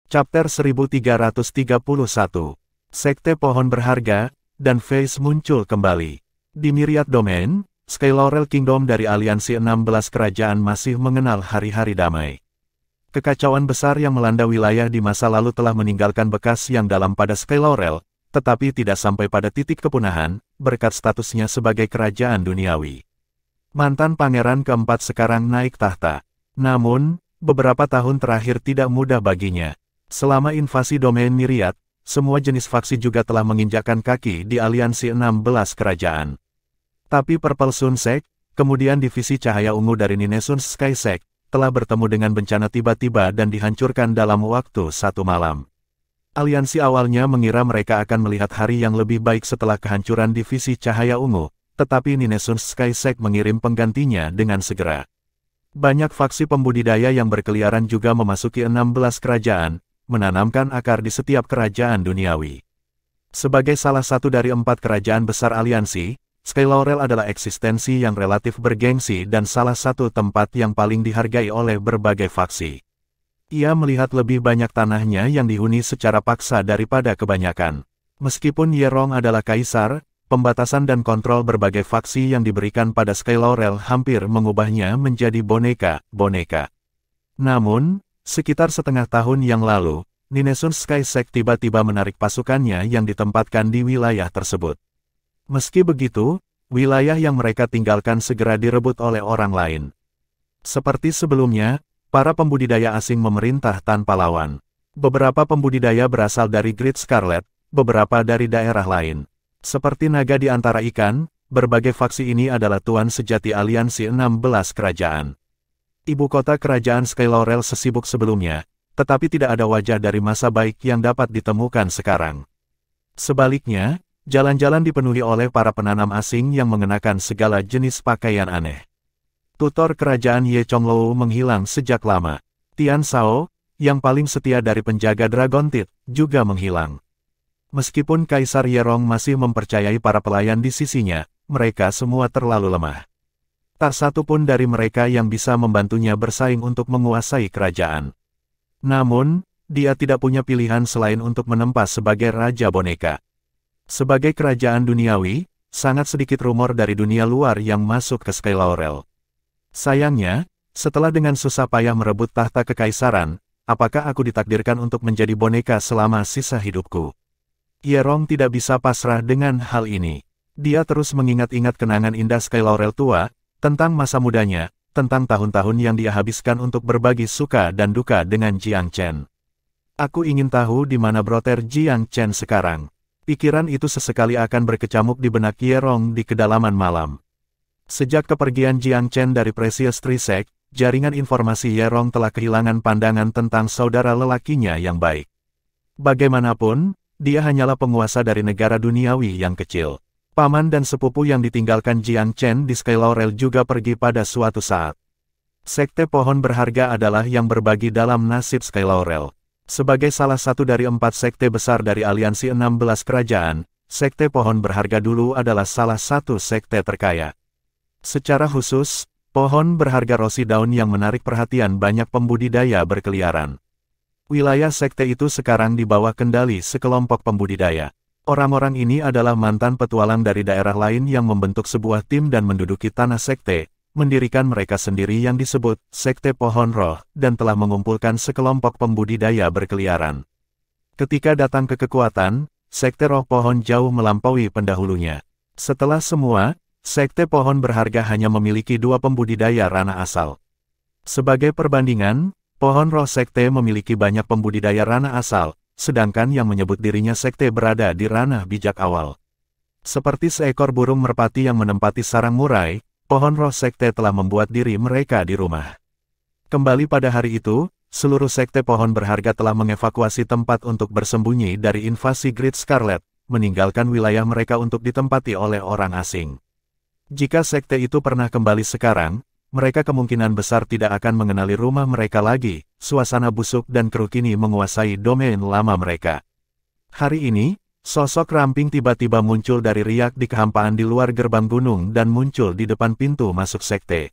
Chapter 1331. Sekte Pohon Berharga, dan Phase muncul kembali. Di Myriad Domain, Skylaurel Kingdom dari aliansi 16 kerajaan masih mengenal hari-hari damai. Kekacauan besar yang melanda wilayah di masa lalu telah meninggalkan bekas yang dalam pada Skylaurel, tetapi tidak sampai pada titik kepunahan, berkat statusnya sebagai kerajaan duniawi. Mantan pangeran keempat sekarang naik tahta. Namun, beberapa tahun terakhir tidak mudah baginya. Selama invasi domain Myriad, semua jenis faksi juga telah menginjakkan kaki di aliansi 16 kerajaan. Tapi Purple Sun Sect, kemudian divisi cahaya ungu dari Ninesun's Sky Sect, telah bertemu dengan bencana tiba-tiba dan dihancurkan dalam waktu satu malam. Aliansi awalnya mengira mereka akan melihat hari yang lebih baik setelah kehancuran divisi cahaya ungu, tetapi Ninesun's Sky Sect mengirim penggantinya dengan segera. Banyak faksi pembudidaya yang berkeliaran juga memasuki 16 kerajaan, menanamkan akar di setiap kerajaan duniawi. Sebagai salah satu dari 4 kerajaan besar aliansi, Skylaurel adalah eksistensi yang relatif bergengsi dan salah satu tempat yang paling dihargai oleh berbagai faksi. Ia melihat lebih banyak tanahnya yang dihuni secara paksa daripada kebanyakan. Meskipun Yerong adalah kaisar, pembatasan dan kontrol berbagai faksi yang diberikan pada Skylaurel hampir mengubahnya menjadi boneka. Namun, sekitar setengah tahun yang lalu, Ninesun's Sky Sect tiba-tiba menarik pasukannya yang ditempatkan di wilayah tersebut. Meski begitu, wilayah yang mereka tinggalkan segera direbut oleh orang lain. Seperti sebelumnya, para pembudidaya asing memerintah tanpa lawan. Beberapa pembudidaya berasal dari Great Scarlet, beberapa dari daerah lain. Seperti naga di antara ikan, berbagai faksi ini adalah tuan sejati aliansi 16 kerajaan. Ibu kota kerajaan Skylaurel sesibuk sebelumnya, tetapi tidak ada wajah dari masa baik yang dapat ditemukan sekarang. Sebaliknya, jalan-jalan dipenuhi oleh para penanam asing yang mengenakan segala jenis pakaian aneh. Tutor kerajaan Ye Chonglou menghilang sejak lama. Tian Shao, yang paling setia dari penjaga Dragon Teeth, juga menghilang. Meskipun Kaisar Yerong masih mempercayai para pelayan di sisinya, mereka semua terlalu lemah. Tak satu pun dari mereka yang bisa membantunya bersaing untuk menguasai kerajaan. Namun, dia tidak punya pilihan selain untuk menempa sebagai Raja Boneka. Sebagai kerajaan duniawi, sangat sedikit rumor dari dunia luar yang masuk ke Skylaurel. Sayangnya, setelah dengan susah payah merebut tahta kekaisaran, apakah aku ditakdirkan untuk menjadi boneka selama sisa hidupku? Yerong tidak bisa pasrah dengan hal ini. Dia terus mengingat-ingat kenangan indah Skylaurel tua, tentang masa mudanya, tentang tahun-tahun yang dia habiskan untuk berbagi suka dan duka dengan Jiang Chen. Aku ingin tahu di mana brother Jiang Chen sekarang. Pikiran itu sesekali akan berkecamuk di benak Yerong di kedalaman malam. Sejak kepergian Jiang Chen dari Precious Tree Sect, jaringan informasi Yerong telah kehilangan pandangan tentang saudara lelakinya yang baik. Bagaimanapun, dia hanyalah penguasa dari negara duniawi yang kecil. Paman dan sepupu yang ditinggalkan Jiang Chen di Skylaurel juga pergi pada suatu saat. Sekte Pohon Berharga adalah yang berbagi dalam nasib Skylaurel. Sebagai salah satu dari 4 sekte besar dari aliansi 16 kerajaan, Sekte Pohon Berharga dulu adalah salah satu sekte terkaya. Secara khusus, Pohon Berharga Rosy Daun yang menarik perhatian banyak pembudidaya berkeliaran. Wilayah sekte itu sekarang di bawah kendali sekelompok pembudidaya. Orang-orang ini adalah mantan petualang dari daerah lain yang membentuk sebuah tim dan menduduki tanah sekte, mendirikan mereka sendiri yang disebut Sekte Pohon Roh, dan telah mengumpulkan sekelompok pembudidaya berkeliaran. Ketika datang ke kekuatan, Sekte Roh Pohon jauh melampaui pendahulunya. Setelah semua, Sekte Pohon Berharga hanya memiliki 2 pembudidaya ranah asal. Sebagai perbandingan, Pohon Roh Sekte memiliki banyak pembudidaya ranah asal, sedangkan yang menyebut dirinya sekte berada di ranah bijak awal. Seperti seekor burung merpati yang menempati sarang murai, Pohon Roh Sekte telah membuat diri mereka di rumah. Kembali pada hari itu, seluruh sekte Pohon Berharga telah mengevakuasi tempat untuk bersembunyi dari invasi Great Scarlet, meninggalkan wilayah mereka untuk ditempati oleh orang asing. Jika sekte itu pernah kembali sekarang, mereka kemungkinan besar tidak akan mengenali rumah mereka lagi. Suasana busuk dan keruh kini menguasai domain lama mereka. Hari ini, sosok ramping tiba-tiba muncul dari riak di kehampaan di luar gerbang gunung dan muncul di depan pintu masuk sekte.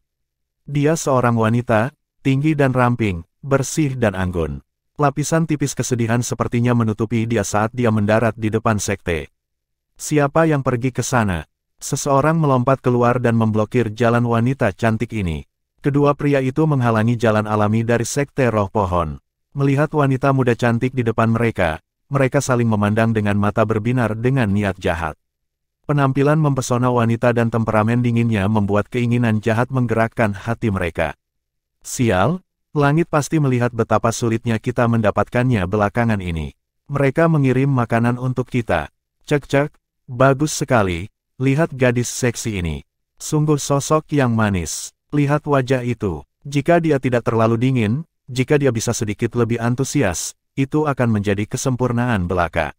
Dia seorang wanita, tinggi dan ramping, bersih dan anggun. Lapisan tipis kesedihan sepertinya menutupi dia saat dia mendarat di depan sekte. Siapa yang pergi ke sana? Seseorang melompat keluar dan memblokir jalan wanita cantik ini. Kedua pria itu menghalangi jalan alami dari sekte roh pohon. Melihat wanita muda cantik di depan mereka, mereka saling memandang dengan mata berbinar dengan niat jahat. Penampilan mempesona wanita dan temperamen dinginnya membuat keinginan jahat menggerakkan hati mereka. Sial! Langit pasti melihat betapa sulitnya kita mendapatkannya belakangan ini. Mereka mengirim makanan untuk kita. Cek-cek, bagus sekali, lihat gadis seksi ini. Sungguh sosok yang manis. Lihat wajah itu. Jika dia tidak terlalu dingin, jika dia bisa sedikit lebih antusias, itu akan menjadi kesempurnaan belaka.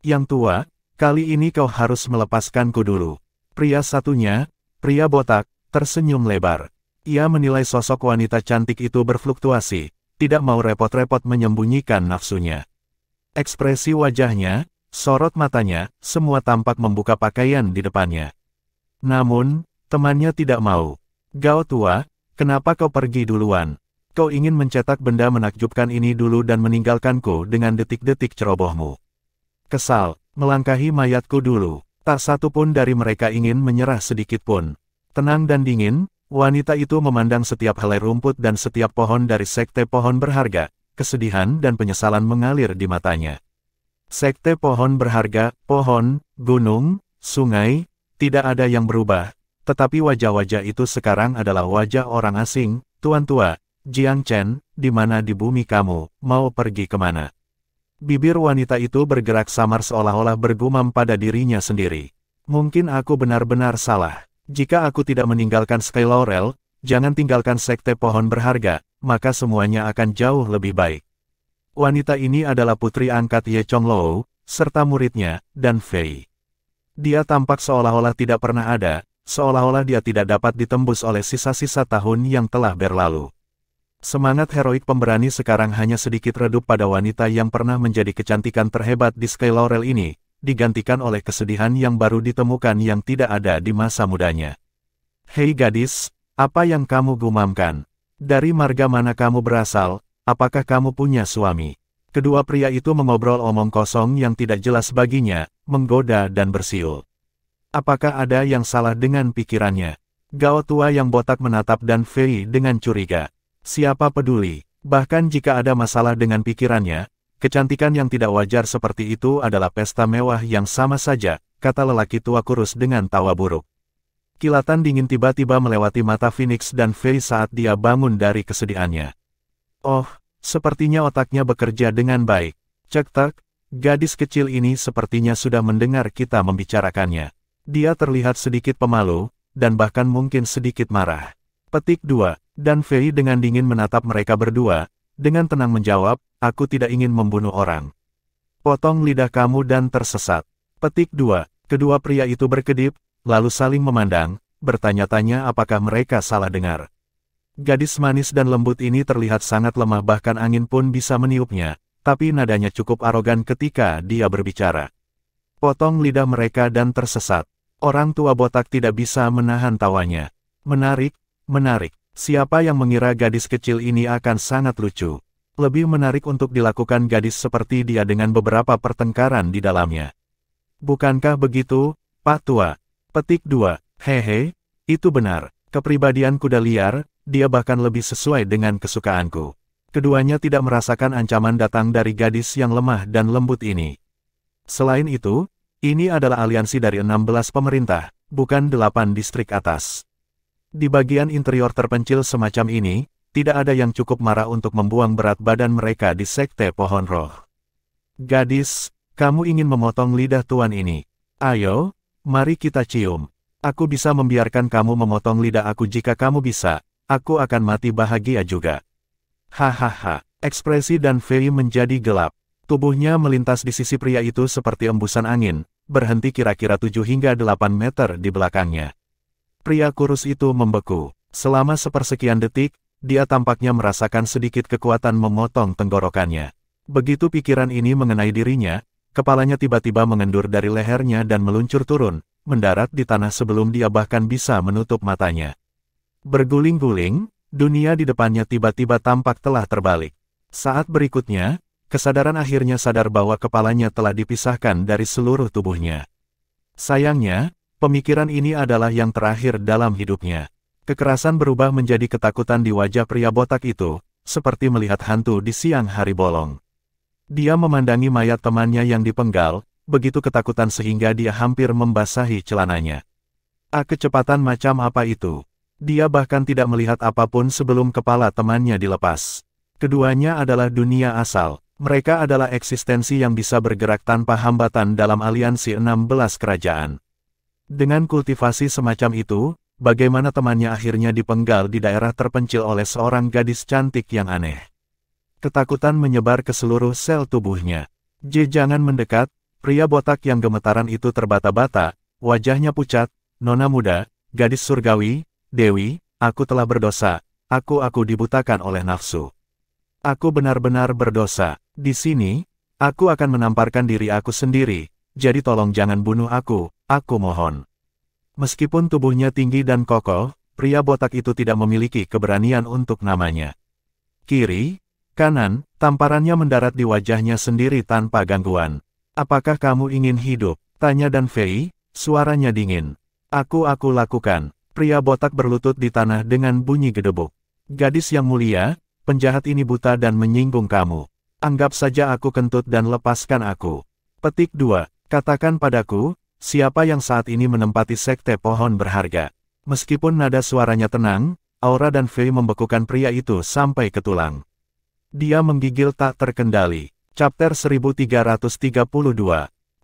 Yang tua, kali ini kau harus melepaskanku dulu. Pria satunya, pria botak, tersenyum lebar. Ia menilai sosok wanita cantik itu berfluktuasi, tidak mau repot-repot menyembunyikan nafsunya. Ekspresi wajahnya, sorot matanya, semua tampak membuka pakaian di depannya. Namun, temannya tidak mau. Gao tua, kenapa kau pergi duluan? Kau ingin mencetak benda menakjubkan ini dulu dan meninggalkanku dengan detik-detik cerobohmu. Kesal, melangkahi mayatku dulu. Tak satu pun dari mereka ingin menyerah sedikit pun. Tenang dan dingin, wanita itu memandang setiap helai rumput dan setiap pohon dari sekte pohon berharga, kesedihan dan penyesalan mengalir di matanya. Sekte pohon berharga, pohon, gunung, sungai, tidak ada yang berubah, tetapi wajah-wajah itu sekarang adalah wajah orang asing. Tuan tua, Jiang Chen, di mana di bumi kamu, mau pergi kemana? Bibir wanita itu bergerak samar seolah-olah bergumam pada dirinya sendiri. Mungkin aku benar-benar salah. Jika aku tidak meninggalkan Sky Laurel, jangan tinggalkan sekte pohon berharga, maka semuanya akan jauh lebih baik. Wanita ini adalah putri angkat Ye Chonglou, serta muridnya, dan Fei. Dia tampak seolah-olah tidak pernah ada, seolah-olah dia tidak dapat ditembus oleh sisa-sisa tahun yang telah berlalu. Semangat heroik pemberani sekarang hanya sedikit redup pada wanita yang pernah menjadi kecantikan terhebat di Sky Laurel ini, digantikan oleh kesedihan yang baru ditemukan yang tidak ada di masa mudanya. Hei gadis, apa yang kamu gumamkan? Dari marga mana kamu berasal? Apakah kamu punya suami? Kedua pria itu mengobrol omong kosong yang tidak jelas baginya, menggoda dan bersiul. Apakah ada yang salah dengan pikirannya? Gao tua yang botak menatap Dan Fei dengan curiga. Siapa peduli? Bahkan jika ada masalah dengan pikirannya, kecantikan yang tidak wajar seperti itu adalah pesta mewah yang sama saja, kata lelaki tua kurus dengan tawa buruk. Kilatan dingin tiba-tiba melewati mata Phoenix dan Fei saat dia bangun dari kesedihannya. Oh, sepertinya otaknya bekerja dengan baik. Cek-cek, gadis kecil ini sepertinya sudah mendengar kita membicarakannya. Dia terlihat sedikit pemalu, dan bahkan mungkin sedikit marah. Petik 2, Dan Fei dengan dingin menatap mereka berdua, dengan tenang menjawab, aku tidak ingin membunuh orang. Potong lidah kamu dan tersesat. Petik 2, kedua pria itu berkedip, lalu saling memandang, bertanya-tanya apakah mereka salah dengar. Gadis manis dan lembut ini terlihat sangat lemah bahkan angin pun bisa meniupnya, tapi nadanya cukup arogan ketika dia berbicara. Potong lidah mereka dan tersesat. Orang tua botak tidak bisa menahan tawanya. Menarik, menarik. Siapa yang mengira gadis kecil ini akan sangat lucu? Lebih menarik untuk dilakukan gadis seperti dia dengan beberapa pertengkaran di dalamnya. Bukankah begitu, Pak Tua? Petik 2, hehe, itu benar. Kepribadian kuda liar, dia bahkan lebih sesuai dengan kesukaanku. Keduanya tidak merasakan ancaman datang dari gadis yang lemah dan lembut ini. Selain itu, ini adalah aliansi dari 16 pemerintah, bukan 8 distrik atas. Di bagian interior terpencil semacam ini, tidak ada yang cukup marah untuk membuang berat badan mereka di sekte pohon roh. Gadis, kamu ingin memotong lidah tuan ini. Ayo, mari kita cium. Aku bisa membiarkan kamu memotong lidah aku jika kamu bisa, aku akan mati bahagia juga. Hahaha, ekspresi Dan Fei menjadi gelap. Tubuhnya melintas di sisi pria itu seperti embusan angin, berhenti kira-kira 7 hingga 8 meter di belakangnya. Pria kurus itu membeku. Selama sepersekian detik, dia tampaknya merasakan sedikit kekuatan memotong tenggorokannya. Begitu pikiran ini mengenai dirinya, kepalanya tiba-tiba mengendur dari lehernya dan meluncur turun, mendarat di tanah sebelum dia bahkan bisa menutup matanya. Berguling-guling, dunia di depannya tiba-tiba tampak telah terbalik. Saat berikutnya, kesadaran akhirnya sadar bahwa kepalanya telah dipisahkan dari seluruh tubuhnya. Sayangnya, pemikiran ini adalah yang terakhir dalam hidupnya. Kekerasan berubah menjadi ketakutan di wajah pria botak itu, seperti melihat hantu di siang hari bolong. Dia memandangi mayat temannya yang dipenggal, begitu ketakutan sehingga dia hampir membasahi celananya. Kecepatan macam apa itu? Dia bahkan tidak melihat apapun sebelum kepala temannya dilepas. Keduanya adalah dunia asal. Mereka adalah eksistensi yang bisa bergerak tanpa hambatan dalam aliansi 16 kerajaan. Dengan kultivasi semacam itu, bagaimana temannya akhirnya dipenggal di daerah terpencil oleh seorang gadis cantik yang aneh. Ketakutan menyebar ke seluruh sel tubuhnya. Jangan mendekat, pria botak yang gemetaran itu terbata-bata, wajahnya pucat. Nona muda, gadis surgawi, Dewi, aku telah berdosa, aku dibutakan oleh nafsu. Aku benar-benar berdosa. Di sini, aku akan menamparkan diri aku sendiri, jadi tolong jangan bunuh aku mohon. Meskipun tubuhnya tinggi dan kokoh, pria botak itu tidak memiliki keberanian untuk namanya. Kiri, kanan, tamparannya mendarat di wajahnya sendiri tanpa gangguan. Apakah kamu ingin hidup? Tanya Dan Fei, suaranya dingin. Aku lakukan. Pria botak berlutut di tanah dengan bunyi gedebuk. Gadis yang mulia, penjahat ini buta dan menyinggung kamu. Anggap saja aku kentut dan lepaskan aku. Petik 2. Katakan padaku, siapa yang saat ini menempati sekte pohon berharga? Meskipun nada suaranya tenang, aura Dan Fei membekukan pria itu sampai ke tulang. Dia menggigil tak terkendali. Chapter 1332.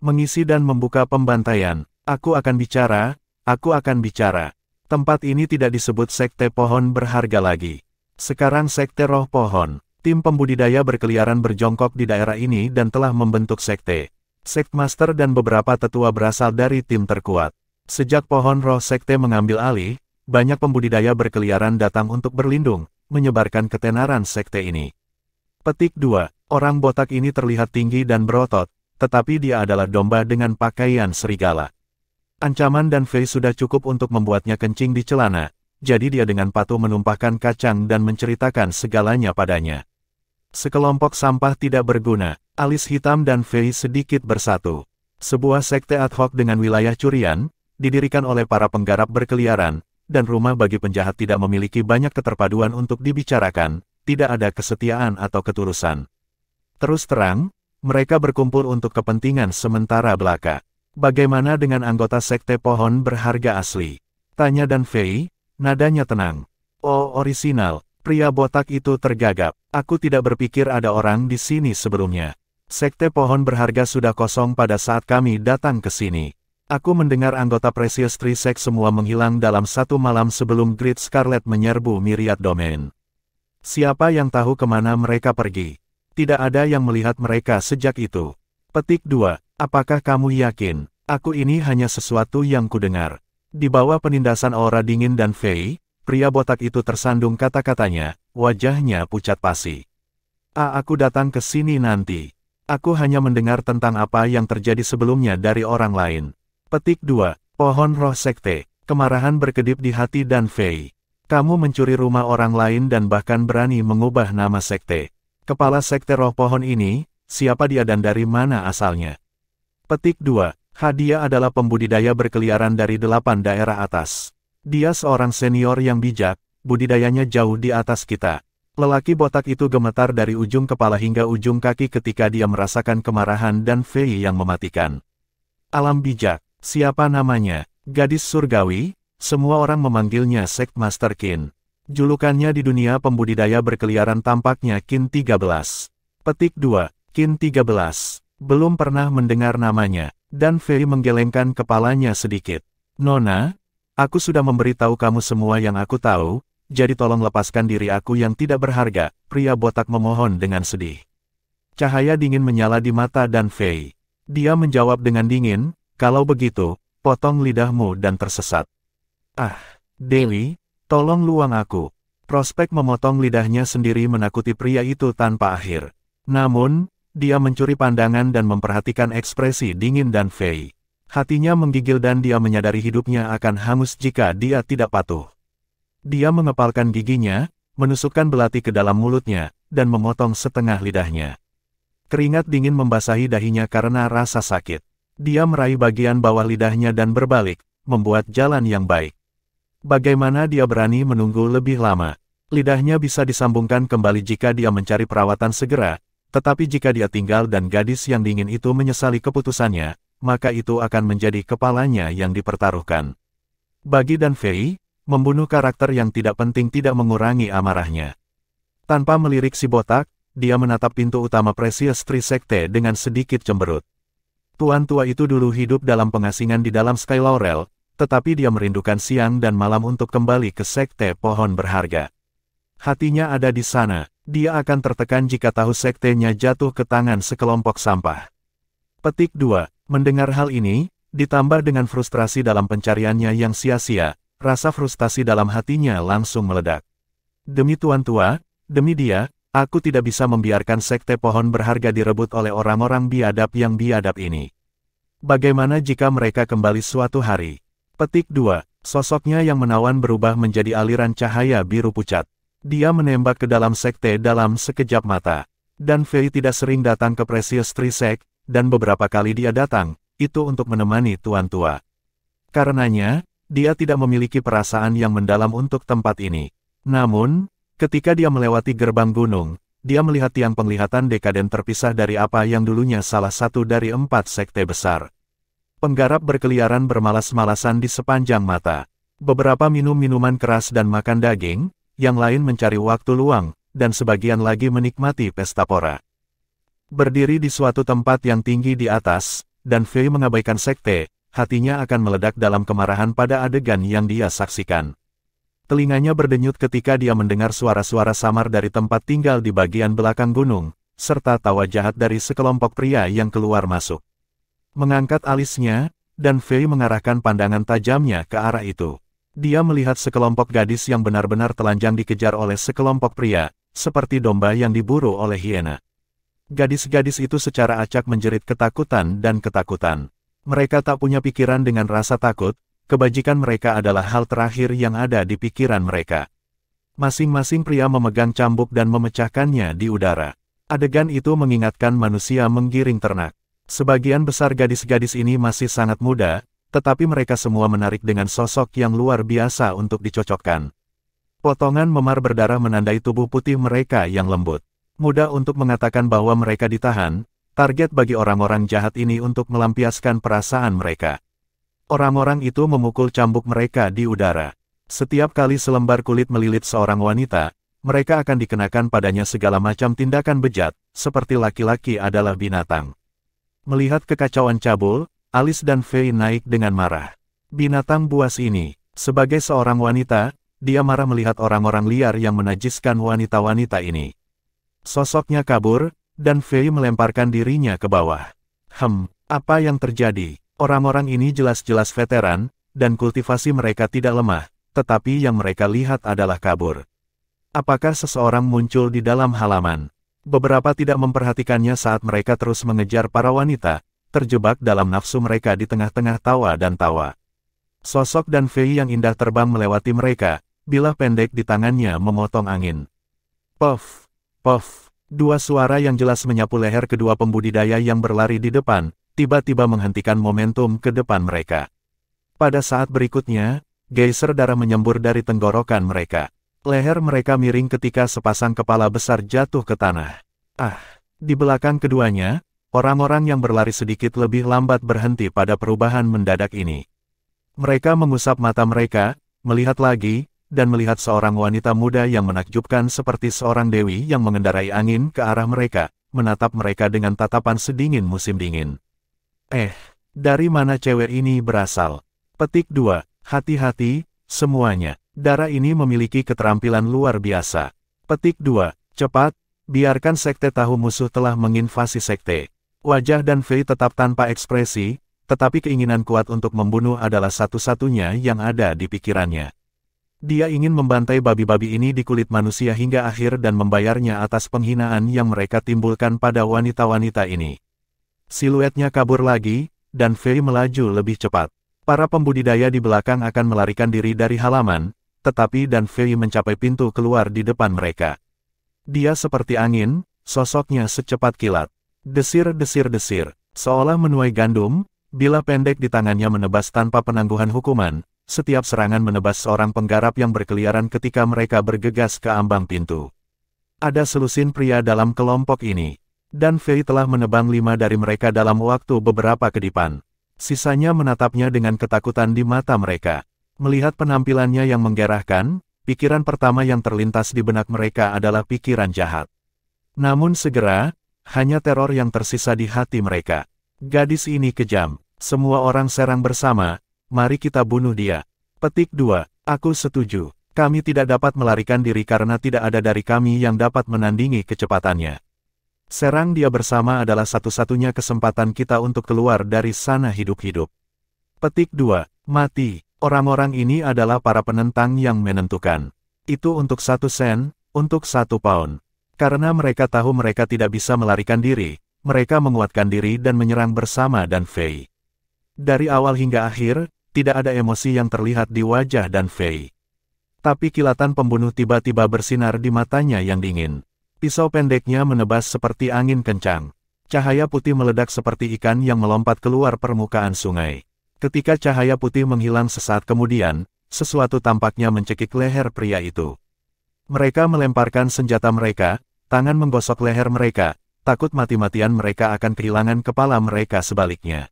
Mengisi dan membuka pembantaian. Aku akan bicara, aku akan bicara. Tempat ini tidak disebut sekte pohon berharga lagi. Sekarang sekte roh pohon. Tim pembudidaya berkeliaran berjongkok di daerah ini dan telah membentuk sekte. Sektmaster dan beberapa tetua berasal dari tim terkuat. Sejak pohon roh sekte mengambil alih, banyak pembudidaya berkeliaran datang untuk berlindung, menyebarkan ketenaran sekte ini. Petik 2. Orang botak ini terlihat tinggi dan berotot, tetapi dia adalah domba dengan pakaian serigala. Ancaman Dan Fei sudah cukup untuk membuatnya kencing di celana, jadi dia dengan patuh menumpahkan kacang dan menceritakan segalanya padanya. Sekelompok sampah tidak berguna, alis hitam Dan Fei sedikit bersatu. Sebuah sekte ad hoc dengan wilayah curian, didirikan oleh para penggarap berkeliaran, dan rumah bagi penjahat tidak memiliki banyak keterpaduan untuk dibicarakan, tidak ada kesetiaan atau ketulusan. Terus terang, mereka berkumpul untuk kepentingan sementara belaka. Bagaimana dengan anggota sekte pohon berharga asli? Tanya Dan Fei, nadanya tenang. Oh, orisinal. Pria botak itu tergagap. Aku tidak berpikir ada orang di sini sebelumnya. Sekte pohon berharga sudah kosong pada saat kami datang ke sini. Aku mendengar anggota Precious Tree Sect semua menghilang dalam satu malam sebelum Great Scarlet menyerbu Myriad Domain. Siapa yang tahu kemana mereka pergi? Tidak ada yang melihat mereka sejak itu. Petik 2. Apakah kamu yakin? Aku ini hanya sesuatu yang kudengar. Di bawah penindasan aura dingin Dan Fei, pria botak itu tersandung kata-katanya, wajahnya pucat pasi. Aku datang ke sini nanti. Aku hanya mendengar tentang apa yang terjadi sebelumnya dari orang lain. Petik 2. Pohon roh sekte. Kemarahan berkedip di hati Dan Fei. Kamu mencuri rumah orang lain dan bahkan berani mengubah nama sekte. Kepala sekte roh pohon ini, siapa dia dan dari mana asalnya? Petik 2. Dia adalah pembudidaya berkeliaran dari 8 daerah atas. Dia seorang senior yang bijak, budidayanya jauh di atas kita. Lelaki botak itu gemetar dari ujung kepala hingga ujung kaki ketika dia merasakan kemarahan Dan Fei yang mematikan. Alam bijak, siapa namanya? Gadis surgawi? Semua orang memanggilnya Sektmaster Qin. Julukannya di dunia pembudidaya berkeliaran tampaknya Qin 13. Petik 2. Qin 13. Belum pernah mendengar namanya. Dan Fei menggelengkan kepalanya sedikit. Nona, aku sudah memberitahu kamu semua yang aku tahu, jadi tolong lepaskan diri aku yang tidak berharga, pria botak memohon dengan sedih. Cahaya dingin menyala di mata Dan Fei. Dia menjawab dengan dingin, kalau begitu, potong lidahmu dan tersesat. Dewi, tolong luang aku. Prospek memotong lidahnya sendiri menakuti pria itu tanpa akhir. Namun, dia mencuri pandangan dan memperhatikan ekspresi dingin Dan Fei. Hatinya menggigil dan dia menyadari hidupnya akan hangus jika dia tidak patuh. Dia mengepalkan giginya, menusukkan belati ke dalam mulutnya, dan memotong setengah lidahnya. Keringat dingin membasahi dahinya karena rasa sakit. Dia meraih bagian bawah lidahnya dan berbalik, membuat jalan yang baik. Bagaimana dia berani menunggu lebih lama? Lidahnya bisa disambungkan kembali jika dia mencari perawatan segera, tetapi jika dia tinggal dan gadis yang dingin itu menyesali keputusannya, maka itu akan menjadi kepalanya yang dipertaruhkan. Bagi Dan Fei, membunuh karakter yang tidak penting tidak mengurangi amarahnya. Tanpa melirik si botak, dia menatap pintu utama Precious Tree Sekte dengan sedikit cemberut. Tuan tua itu dulu hidup dalam pengasingan di dalam Sky Laurel, tetapi dia merindukan siang dan malam untuk kembali ke Sekte Pohon Berharga. Hatinya ada di sana, dia akan tertekan jika tahu sektenya jatuh ke tangan sekelompok sampah. Petik 2. Mendengar hal ini, ditambah dengan frustrasi dalam pencariannya yang sia-sia, rasa frustasi dalam hatinya langsung meledak. Demi tuan tua, demi dia, aku tidak bisa membiarkan Sekte Pohon Berharga direbut oleh orang-orang biadab yang biadab ini. Bagaimana jika mereka kembali suatu hari? Petik 2. Sosoknya yang menawan berubah menjadi aliran cahaya biru pucat. Dia menembak ke dalam sekte dalam sekejap mata. Dan Fei tidak sering datang ke Precious Tree Sect, dan beberapa kali dia datang, itu untuk menemani tuan tua. Karenanya, dia tidak memiliki perasaan yang mendalam untuk tempat ini. Namun, ketika dia melewati gerbang gunung, dia melihat tiang penglihatan dekaden terpisah dari apa yang dulunya salah satu dari 4 sekte besar. Penggarap berkeliaran bermalas-malasan di sepanjang mata. Beberapa minum minuman keras dan makan daging, yang lain mencari waktu luang, dan sebagian lagi menikmati pesta pora. Berdiri di suatu tempat yang tinggi di atas, Dan Fei mengabaikan sekte, hatinya akan meledak dalam kemarahan pada adegan yang dia saksikan. Telinganya berdenyut ketika dia mendengar suara-suara samar dari tempat tinggal di bagian belakang gunung, serta tawa jahat dari sekelompok pria yang keluar masuk. Mengangkat alisnya, Dan Fei mengarahkan pandangan tajamnya ke arah itu. Dia melihat sekelompok gadis yang benar-benar telanjang dikejar oleh sekelompok pria, seperti domba yang diburu oleh hiena. Gadis-gadis itu secara acak menjerit ketakutan dan ketakutan. Mereka tak punya pikiran dengan rasa takut, kebajikan mereka adalah hal terakhir yang ada di pikiran mereka. Masing-masing pria memegang cambuk dan memecahkannya di udara. Adegan itu mengingatkan manusia menggiring ternak. Sebagian besar gadis-gadis ini masih sangat muda, tetapi mereka semua menarik dengan sosok yang luar biasa untuk dicocokkan. Potongan memar berdarah menandai tubuh putih mereka yang lembut. Mudah untuk mengatakan bahwa mereka ditahan, target bagi orang-orang jahat ini untuk melampiaskan perasaan mereka. Orang-orang itu memukul cambuk mereka di udara. Setiap kali selembar kulit melilit seorang wanita, mereka akan dikenakan padanya segala macam tindakan bejat, seperti laki-laki adalah binatang. Melihat kekacauan cabul, alis Dan Fei naik dengan marah. Binatang buas ini, sebagai seorang wanita, dia marah melihat orang-orang liar yang menajiskan wanita-wanita ini. Sosoknya kabur, Dan Fei melemparkan dirinya ke bawah. Apa yang terjadi? Orang-orang ini jelas-jelas veteran, dan kultivasi mereka tidak lemah, tetapi yang mereka lihat adalah kabur. Apakah seseorang muncul di dalam halaman? Beberapa tidak memperhatikannya saat mereka terus mengejar para wanita, terjebak dalam nafsu mereka di tengah-tengah tawa dan tawa. Sosok Dan Fei yang indah terbang melewati mereka, bilah pendek di tangannya memotong angin. Puff, puff, dua suara yang jelas menyapu leher kedua pembudidaya yang berlari di depan, tiba-tiba menghentikan momentum ke depan mereka. Pada saat berikutnya, geyser darah menyembur dari tenggorokan mereka. Leher mereka miring ketika sepasang kepala besar jatuh ke tanah. Di belakang keduanya, orang-orang yang berlari sedikit lebih lambat berhenti pada perubahan mendadak ini. Mereka mengusap mata mereka, melihat lagi, dan melihat seorang wanita muda yang menakjubkan seperti seorang dewi yang mengendarai angin ke arah mereka, menatap mereka dengan tatapan sedingin musim dingin. Dari mana cewek ini berasal? Petik 2. Hati-hati, semuanya. Darah ini memiliki keterampilan luar biasa. Petik 2. Cepat, biarkan sekte tahu musuh telah menginvasi sekte. Wajah Dan Fei tetap tanpa ekspresi, tetapi keinginan kuat untuk membunuh adalah satu-satunya yang ada di pikirannya. Dia ingin membantai babi-babi ini di kulit manusia hingga akhir dan membayarnya atas penghinaan yang mereka timbulkan pada wanita-wanita ini. Siluetnya kabur lagi, Dan Fei melaju lebih cepat. Para pembudidaya di belakang akan melarikan diri dari halaman, tetapi Dan Fei mencapai pintu keluar di depan mereka. Dia seperti angin, sosoknya secepat kilat. Desir-desir-desir, seolah menuai gandum, bila pendek di tangannya menebas tanpa penangguhan hukuman, setiap serangan menebas seorang penggarap yang berkeliaran ketika mereka bergegas ke ambang pintu. Ada selusin pria dalam kelompok ini. Dan Fei telah menebang 5 dari mereka dalam waktu beberapa kedipan. Sisanya menatapnya dengan ketakutan di mata mereka. Melihat penampilannya yang menggerahkan, pikiran pertama yang terlintas di benak mereka adalah pikiran jahat. Namun segera, hanya teror yang tersisa di hati mereka. Gadis ini kejam. Semua orang serang bersama, mari kita bunuh dia. Petik 2. Aku setuju. Kami tidak dapat melarikan diri karena tidak ada dari kami yang dapat menandingi kecepatannya. Serang dia bersama adalah satu-satunya kesempatan kita untuk keluar dari sana hidup-hidup. Petik 2. Mati. Orang-orang ini adalah para penentang yang menentukan. Itu untuk 1 sen, untuk 1 pound. Karena mereka tahu mereka tidak bisa melarikan diri, mereka menguatkan diri dan menyerang bersama Dan Fei. Dari awal hingga akhir, tidak ada emosi yang terlihat di wajah Dan Fei. Tapi kilatan pembunuh tiba-tiba bersinar di matanya yang dingin. Pisau pendeknya menebas seperti angin kencang. Cahaya putih meledak seperti ikan yang melompat keluar permukaan sungai. Ketika cahaya putih menghilang sesaat kemudian, sesuatu tampaknya mencekik leher pria itu. Mereka melemparkan senjata mereka, tangan menggosok leher mereka, takut mati-matian mereka akan kehilangan kepala mereka sebaliknya.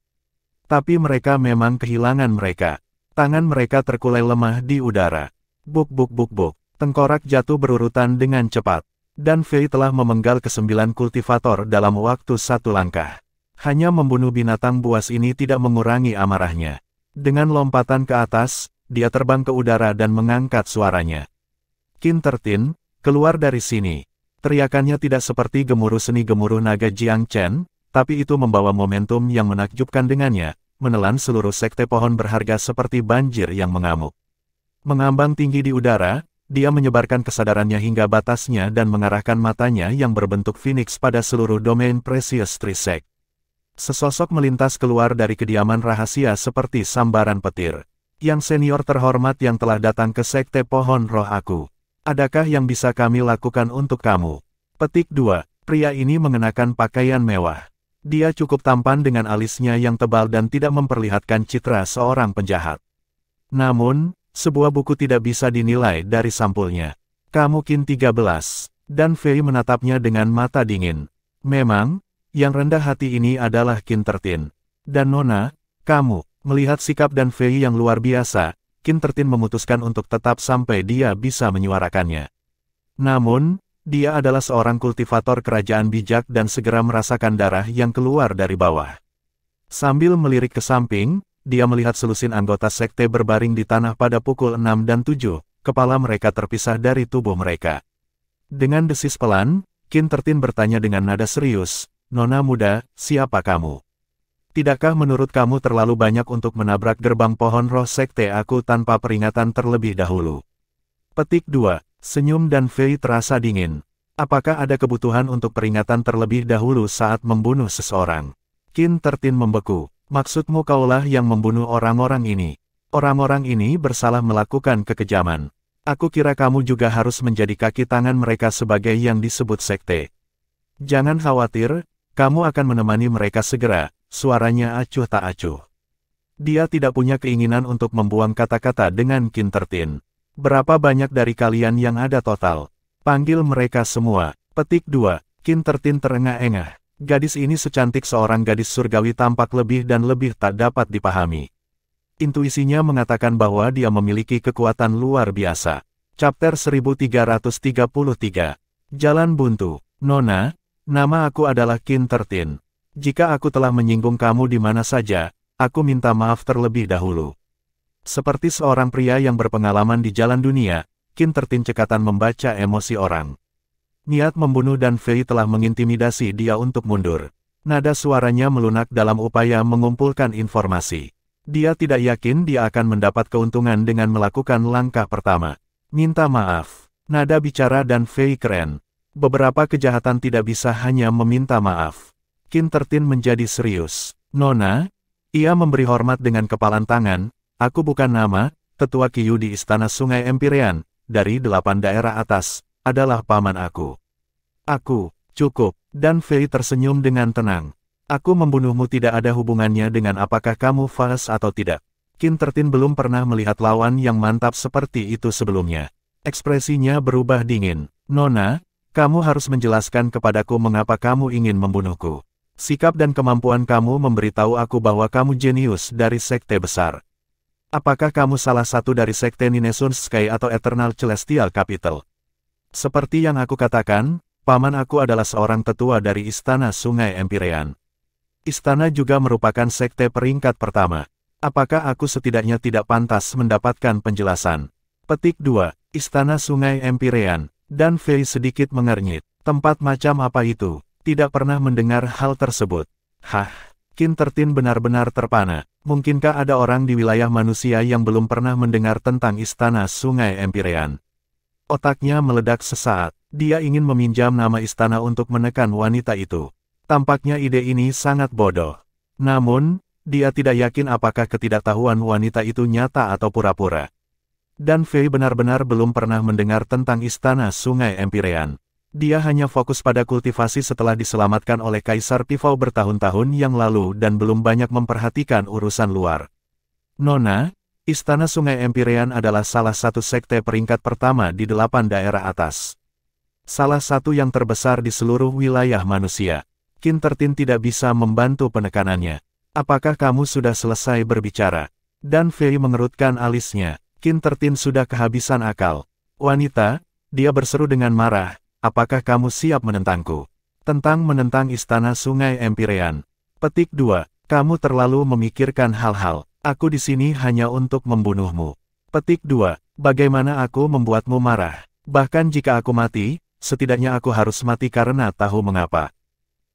Tapi mereka memang kehilangan mereka. Tangan mereka terkulai lemah di udara. Buk buk buk buk, tengkorak jatuh berurutan dengan cepat. Dan Fei telah memenggal ke-9 kultivator dalam waktu 1 langkah. Hanya membunuh binatang buas ini tidak mengurangi amarahnya. Dengan lompatan ke atas, dia terbang ke udara dan mengangkat suaranya. Qin 13, keluar dari sini. Teriakannya tidak seperti gemuruh seni gemuruh naga Jiang Chen, tapi itu membawa momentum yang menakjubkan dengannya, menelan seluruh sekte pohon berharga seperti banjir yang mengamuk. Mengambang tinggi di udara, dia menyebarkan kesadarannya hingga batasnya dan mengarahkan matanya yang berbentuk phoenix pada seluruh domain Precious Tree Sect. Sesosok melintas keluar dari kediaman rahasia seperti sambaran petir. Yang senior terhormat yang telah datang ke sekte pohon roh aku. Adakah yang bisa kami lakukan untuk kamu? Petik 2. Pria ini mengenakan pakaian mewah. Dia cukup tampan dengan alisnya yang tebal dan tidak memperlihatkan citra seorang penjahat. Namun, sebuah buku tidak bisa dinilai dari sampulnya. Kamu Qin 13. Dan Fei menatapnya dengan mata dingin. Memang, yang rendah hati ini adalah Qin 13. Dan Nona, kamu, melihat sikap Dan Fei yang luar biasa, Qin 13 memutuskan untuk tetap sampai dia bisa menyuarakannya. Namun, dia adalah seorang kultivator kerajaan bijak dan segera merasakan darah yang keluar dari bawah. Sambil melirik ke samping, dia melihat selusin anggota sekte berbaring di tanah pada pukul 6 dan 7, kepala mereka terpisah dari tubuh mereka. Dengan desis pelan, Qin 13 bertanya dengan nada serius, Nona muda, siapa kamu? Tidakkah menurut kamu terlalu banyak untuk menabrak gerbang pohon roh sekte aku tanpa peringatan terlebih dahulu? Petik 2. Senyum Dan Fei terasa dingin. Apakah ada kebutuhan untuk peringatan terlebih dahulu saat membunuh seseorang? Qin 13 membeku. Maksudmu kaulah yang membunuh orang-orang ini. Orang-orang ini bersalah melakukan kekejaman. Aku kira kamu juga harus menjadi kaki tangan mereka sebagai yang disebut sekte. Jangan khawatir, kamu akan menemani mereka segera, suaranya acuh tak acuh. Dia tidak punya keinginan untuk membuang kata-kata dengan Qin 13. Berapa banyak dari kalian yang ada total? Panggil mereka semua. Petik 2. Qin 13 terengah-engah. Gadis ini secantik seorang gadis surgawi tampak lebih dan lebih tak dapat dipahami. Intuisinya mengatakan bahwa dia memiliki kekuatan luar biasa. Chapter 1333. Jalan buntu. Nona, nama aku adalah Qin 13. Jika aku telah menyinggung kamu di mana saja, aku minta maaf terlebih dahulu. Seperti seorang pria yang berpengalaman di jalan dunia, Qin 13 cekatan membaca emosi orang. Niat membunuh Dan Fei telah mengintimidasi dia untuk mundur. Nada suaranya melunak dalam upaya mengumpulkan informasi. Dia tidak yakin dia akan mendapat keuntungan dengan melakukan langkah pertama. Minta maaf. Nada bicara Dan Fei keren. Beberapa kejahatan tidak bisa hanya meminta maaf. Qin 13 menjadi serius. Nona, ia memberi hormat dengan kepalan tangan, aku bukan nama, Tetua Qiyu di Istana Sungai Empyrean, dari 8 daerah atas, adalah paman aku. Aku, cukup, dan Fei tersenyum dengan tenang. Aku membunuhmu tidak ada hubungannya dengan apakah kamu fals atau tidak. Qin Tertin belum pernah melihat lawan yang mantap seperti itu sebelumnya. Ekspresinya berubah dingin. Nona, kamu harus menjelaskan kepadaku mengapa kamu ingin membunuhku. Sikap dan kemampuan kamu memberitahu aku bahwa kamu jenius dari sekte besar. Apakah kamu salah satu dari sekte Ninesun Sky atau Eternal Celestial Capital? Seperti yang aku katakan, paman aku adalah seorang tetua dari Istana Sungai Empyrean. Istana juga merupakan sekte peringkat pertama. Apakah aku setidaknya tidak pantas mendapatkan penjelasan? Petik 2. Istana Sungai Empyrean. Dan Fei sedikit mengernyit. Tempat macam apa itu? Tidak pernah mendengar hal tersebut. Hah? Qin Tertin benar-benar terpana. Mungkinkah ada orang di wilayah manusia yang belum pernah mendengar tentang Istana Sungai Empyrean? Otaknya meledak sesaat. Dia ingin meminjam nama istana untuk menekan wanita itu. Tampaknya ide ini sangat bodoh. Namun, dia tidak yakin apakah ketidaktahuan wanita itu nyata atau pura-pura. Dan Fei benar-benar belum pernah mendengar tentang Istana Sungai Empyrean. Dia hanya fokus pada kultivasi setelah diselamatkan oleh Kaisar Pifau bertahun-tahun yang lalu dan belum banyak memperhatikan urusan luar. Nona, Istana Sungai Empyrean adalah salah satu sekte peringkat pertama di 8 daerah atas. Salah satu yang terbesar di seluruh wilayah manusia. Qin Tertin tidak bisa membantu penekanannya. Apakah kamu sudah selesai berbicara? Dan Fei mengerutkan alisnya. Qin Tertin sudah kehabisan akal. Wanita, dia berseru dengan marah. Apakah kamu siap menentangku? Tentang menentang Istana Sungai Empyrean. Petik 2. Kamu terlalu memikirkan hal-hal. Aku di sini hanya untuk membunuhmu. Petik 2. Bagaimana aku membuatmu marah? Bahkan jika aku mati, setidaknya aku harus mati karena tahu mengapa.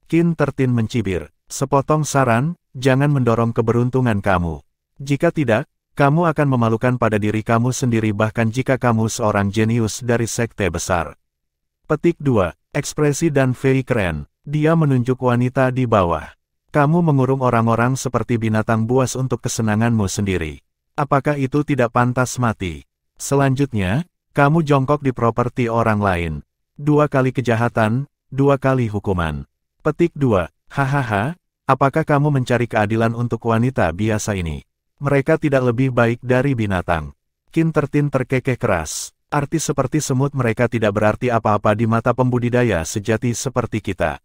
Qin Tertin mencibir. Sepotong saran, jangan mendorong keberuntungan kamu. Jika tidak, kamu akan memalukan pada diri kamu sendiri bahkan jika kamu seorang jenius dari sekte besar. Petik 2. Ekspresi dan Fei keren. Dia menunjuk wanita di bawah. Kamu mengurung orang-orang seperti binatang buas untuk kesenanganmu sendiri. Apakah itu tidak pantas mati? Selanjutnya, kamu jongkok di properti orang lain. 2 kali kejahatan, 2 kali hukuman. Petik 2. Hahaha, apakah kamu mencari keadilan untuk wanita biasa ini? Mereka tidak lebih baik dari binatang. Qin Tertin terkekeh keras. Artis seperti semut mereka tidak berarti apa-apa di mata pembudidaya sejati seperti kita.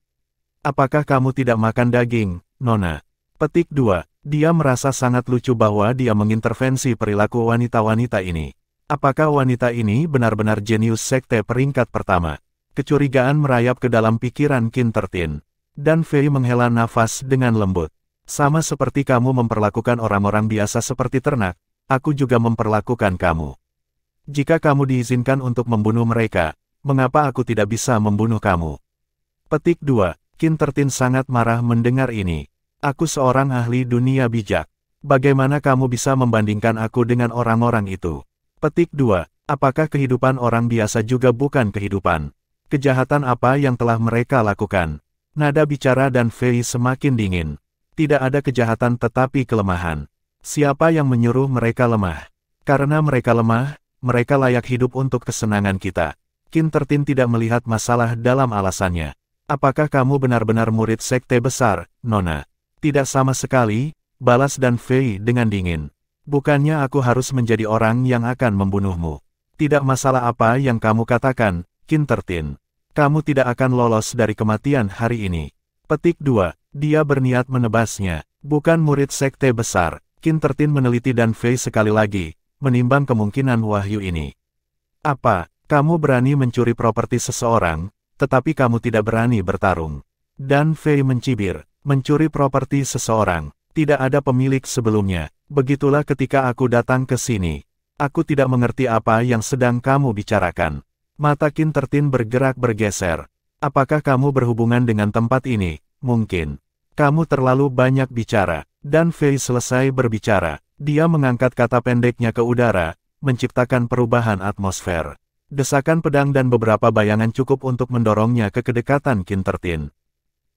Apakah kamu tidak makan daging, Nona? Petik 2. Dia merasa sangat lucu bahwa dia mengintervensi perilaku wanita-wanita ini. Apakah wanita ini benar-benar jenius sekte peringkat pertama? Kecurigaan merayap ke dalam pikiran Qin Tertin. Dan Fei menghela nafas dengan lembut. Sama seperti kamu memperlakukan orang-orang biasa seperti ternak, aku juga memperlakukan kamu. Jika kamu diizinkan untuk membunuh mereka, mengapa aku tidak bisa membunuh kamu? Petik 2. Qin Tertin sangat marah mendengar ini. Aku seorang ahli dunia bijak. Bagaimana kamu bisa membandingkan aku dengan orang-orang itu? Petik 2. Apakah kehidupan orang biasa juga bukan kehidupan? Kejahatan apa yang telah mereka lakukan? Nada bicara dan Fei semakin dingin. Tidak ada kejahatan tetapi kelemahan. Siapa yang menyuruh mereka lemah? Karena mereka lemah, mereka layak hidup untuk kesenangan kita. Qin Tertin tidak melihat masalah dalam alasannya. Apakah kamu benar-benar murid sekte besar, Nona? Tidak sama sekali, balas dan Fei dengan dingin. Bukannya aku harus menjadi orang yang akan membunuhmu. Tidak masalah apa yang kamu katakan, Qin Tertin. Kamu tidak akan lolos dari kematian hari ini. Petik 2. Dia berniat menebasnya. Bukan murid sekte besar. Qin Tertin meneliti dan Fei sekali lagi, menimbang kemungkinan wahyu ini. Apa, kamu berani mencuri properti seseorang, tetapi kamu tidak berani bertarung? Dan Fei mencibir, mencuri properti seseorang, tidak ada pemilik sebelumnya. Begitulah ketika aku datang ke sini. Aku tidak mengerti apa yang sedang kamu bicarakan. Mata Qin Tertin bergerak bergeser. Apakah kamu berhubungan dengan tempat ini? Mungkin. Kamu terlalu banyak bicara. Dan Fei selesai berbicara. Dia mengangkat kata pendeknya ke udara, menciptakan perubahan atmosfer. Desakan pedang dan beberapa bayangan cukup untuk mendorongnya ke kedekatan Qin Tertin.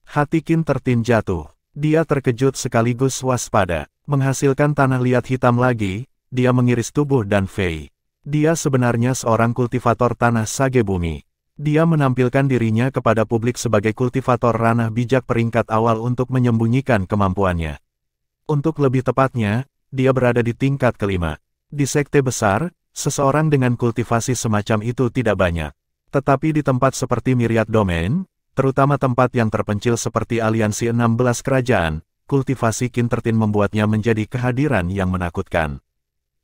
Hati Qin Tertin jatuh. Dia terkejut sekaligus waspada. Menghasilkan tanah liat hitam lagi, dia mengiris tubuh Dan Fei. Dia sebenarnya seorang kultivator tanah sage bumi. Dia menampilkan dirinya kepada publik sebagai kultivator ranah bijak peringkat awal untuk menyembunyikan kemampuannya. Untuk lebih tepatnya, dia berada di tingkat kelima. Di sekte besar, seseorang dengan kultivasi semacam itu tidak banyak. Tetapi di tempat seperti Myriad Domain, terutama tempat yang terpencil seperti aliansi 16 kerajaan, kultivasi Qin 13 membuatnya menjadi kehadiran yang menakutkan.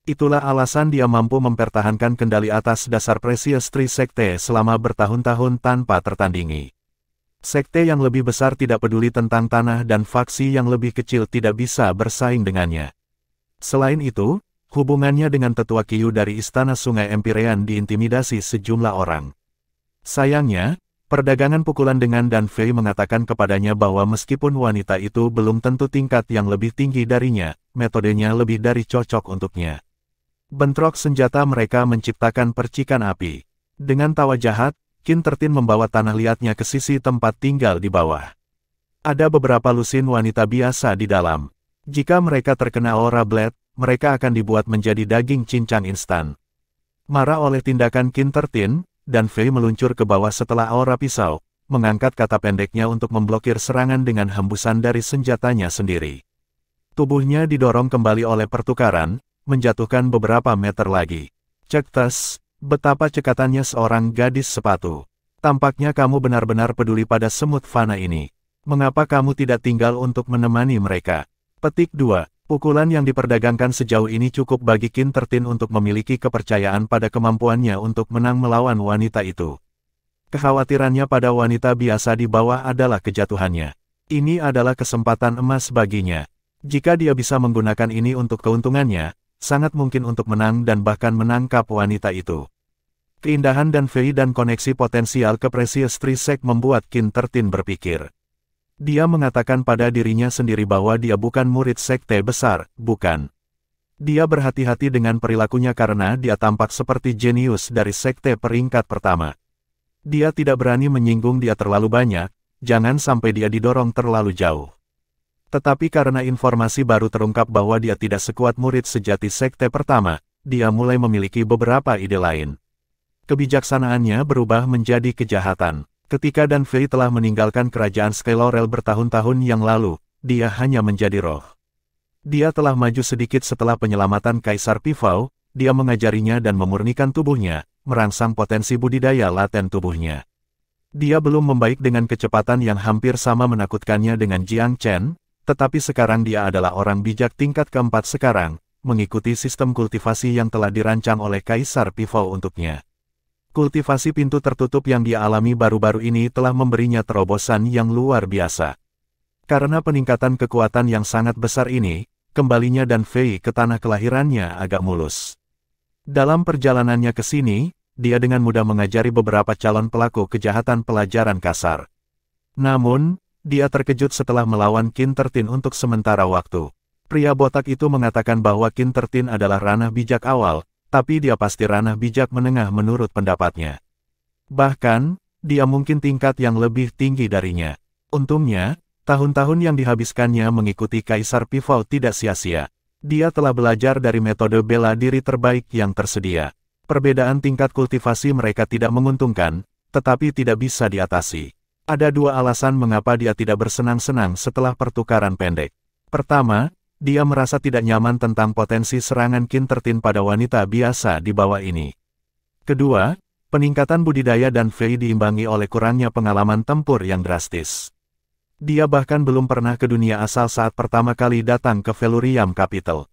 Itulah alasan dia mampu mempertahankan kendali atas dasar Precious Tree Sekte selama bertahun-tahun tanpa tertandingi. Sekte yang lebih besar tidak peduli tentang tanah dan faksi yang lebih kecil tidak bisa bersaing dengannya. Selain itu, hubungannya dengan tetua Qiyu dari Istana Sungai Empyrean diintimidasi sejumlah orang. Sayangnya, perdagangan pukulan dengan Dan Fei mengatakan kepadanya bahwa meskipun wanita itu belum tentu tingkat yang lebih tinggi darinya, metodenya lebih dari cocok untuknya. Bentrok senjata mereka menciptakan percikan api. Dengan tawa jahat, Qin 13 membawa tanah liatnya ke sisi tempat tinggal di bawah. Ada beberapa lusin wanita biasa di dalam. Jika mereka terkena aura blade, mereka akan dibuat menjadi daging cincang instan. Marah oleh tindakan Qin 13, Dan Fei meluncur ke bawah setelah aura pisau, mengangkat kata pendeknya untuk memblokir serangan dengan hembusan dari senjatanya sendiri. Tubuhnya didorong kembali oleh pertukaran, menjatuhkan beberapa meter lagi. Cek tes, betapa cekatannya seorang gadis sepatu. Tampaknya kamu benar-benar peduli pada semut fana ini. Mengapa kamu tidak tinggal untuk menemani mereka? Petik 2. Pukulan yang diperdagangkan sejauh ini cukup bagi Qin 13 untuk memiliki kepercayaan pada kemampuannya untuk menang melawan wanita itu. Kekhawatirannya pada wanita biasa di bawah adalah kejatuhannya. Ini adalah kesempatan emas baginya. Jika dia bisa menggunakan ini untuk keuntungannya, sangat mungkin untuk menang dan bahkan menangkap wanita itu. Keindahan Dan Fei dan koneksi potensial ke Precious Tree Sect membuat Qin 13 berpikir. Dia mengatakan pada dirinya sendiri bahwa dia bukan murid sekte besar, bukan. Dia berhati-hati dengan perilakunya karena dia tampak seperti jenius dari sekte peringkat pertama. Dia tidak berani menyinggung dia terlalu banyak, jangan sampai dia didorong terlalu jauh. Tetapi karena informasi baru terungkap bahwa dia tidak sekuat murid sejati sekte pertama, dia mulai memiliki beberapa ide lain. Kebijaksanaannya berubah menjadi kejahatan. Ketika Dan Fei telah meninggalkan kerajaan Skylorel bertahun-tahun yang lalu, dia hanya menjadi roh. Dia telah maju sedikit setelah penyelamatan Kaisar Pifau, dia mengajarinya dan memurnikan tubuhnya, merangsang potensi budidaya laten tubuhnya. Dia belum membaik dengan kecepatan yang hampir sama menakutkannya dengan Jiang Chen, tetapi sekarang dia adalah orang bijak tingkat keempat sekarang, mengikuti sistem kultivasi yang telah dirancang oleh Kaisar Pifau untuknya. Kultivasi pintu tertutup yang dia alami baru-baru ini telah memberinya terobosan yang luar biasa. Karena peningkatan kekuatan yang sangat besar ini, kembalinya Dan Fei ke tanah kelahirannya agak mulus. Dalam perjalanannya ke sini, dia dengan mudah mengajari beberapa calon pelaku kejahatan pelajaran kasar. Namun, dia terkejut setelah melawan Qin 13 untuk sementara waktu. Pria botak itu mengatakan bahwa Qin 13 adalah ranah bijak awal, tapi dia pasti ranah bijak menengah menurut pendapatnya. Bahkan, dia mungkin tingkat yang lebih tinggi darinya. Untungnya, tahun-tahun yang dihabiskannya mengikuti Kaisar Pifau tidak sia-sia. Dia telah belajar dari metode bela diri terbaik yang tersedia. Perbedaan tingkat kultivasi mereka tidak menguntungkan, tetapi tidak bisa diatasi. Ada dua alasan mengapa dia tidak bersenang-senang setelah pertukaran pendek. Pertama, dia merasa tidak nyaman tentang potensi serangan Qin 13 pada wanita biasa di bawah ini. Kedua, peningkatan budidaya Dan Fei diimbangi oleh kurangnya pengalaman tempur yang drastis. Dia bahkan belum pernah ke dunia asal saat pertama kali datang ke Velurium Capital.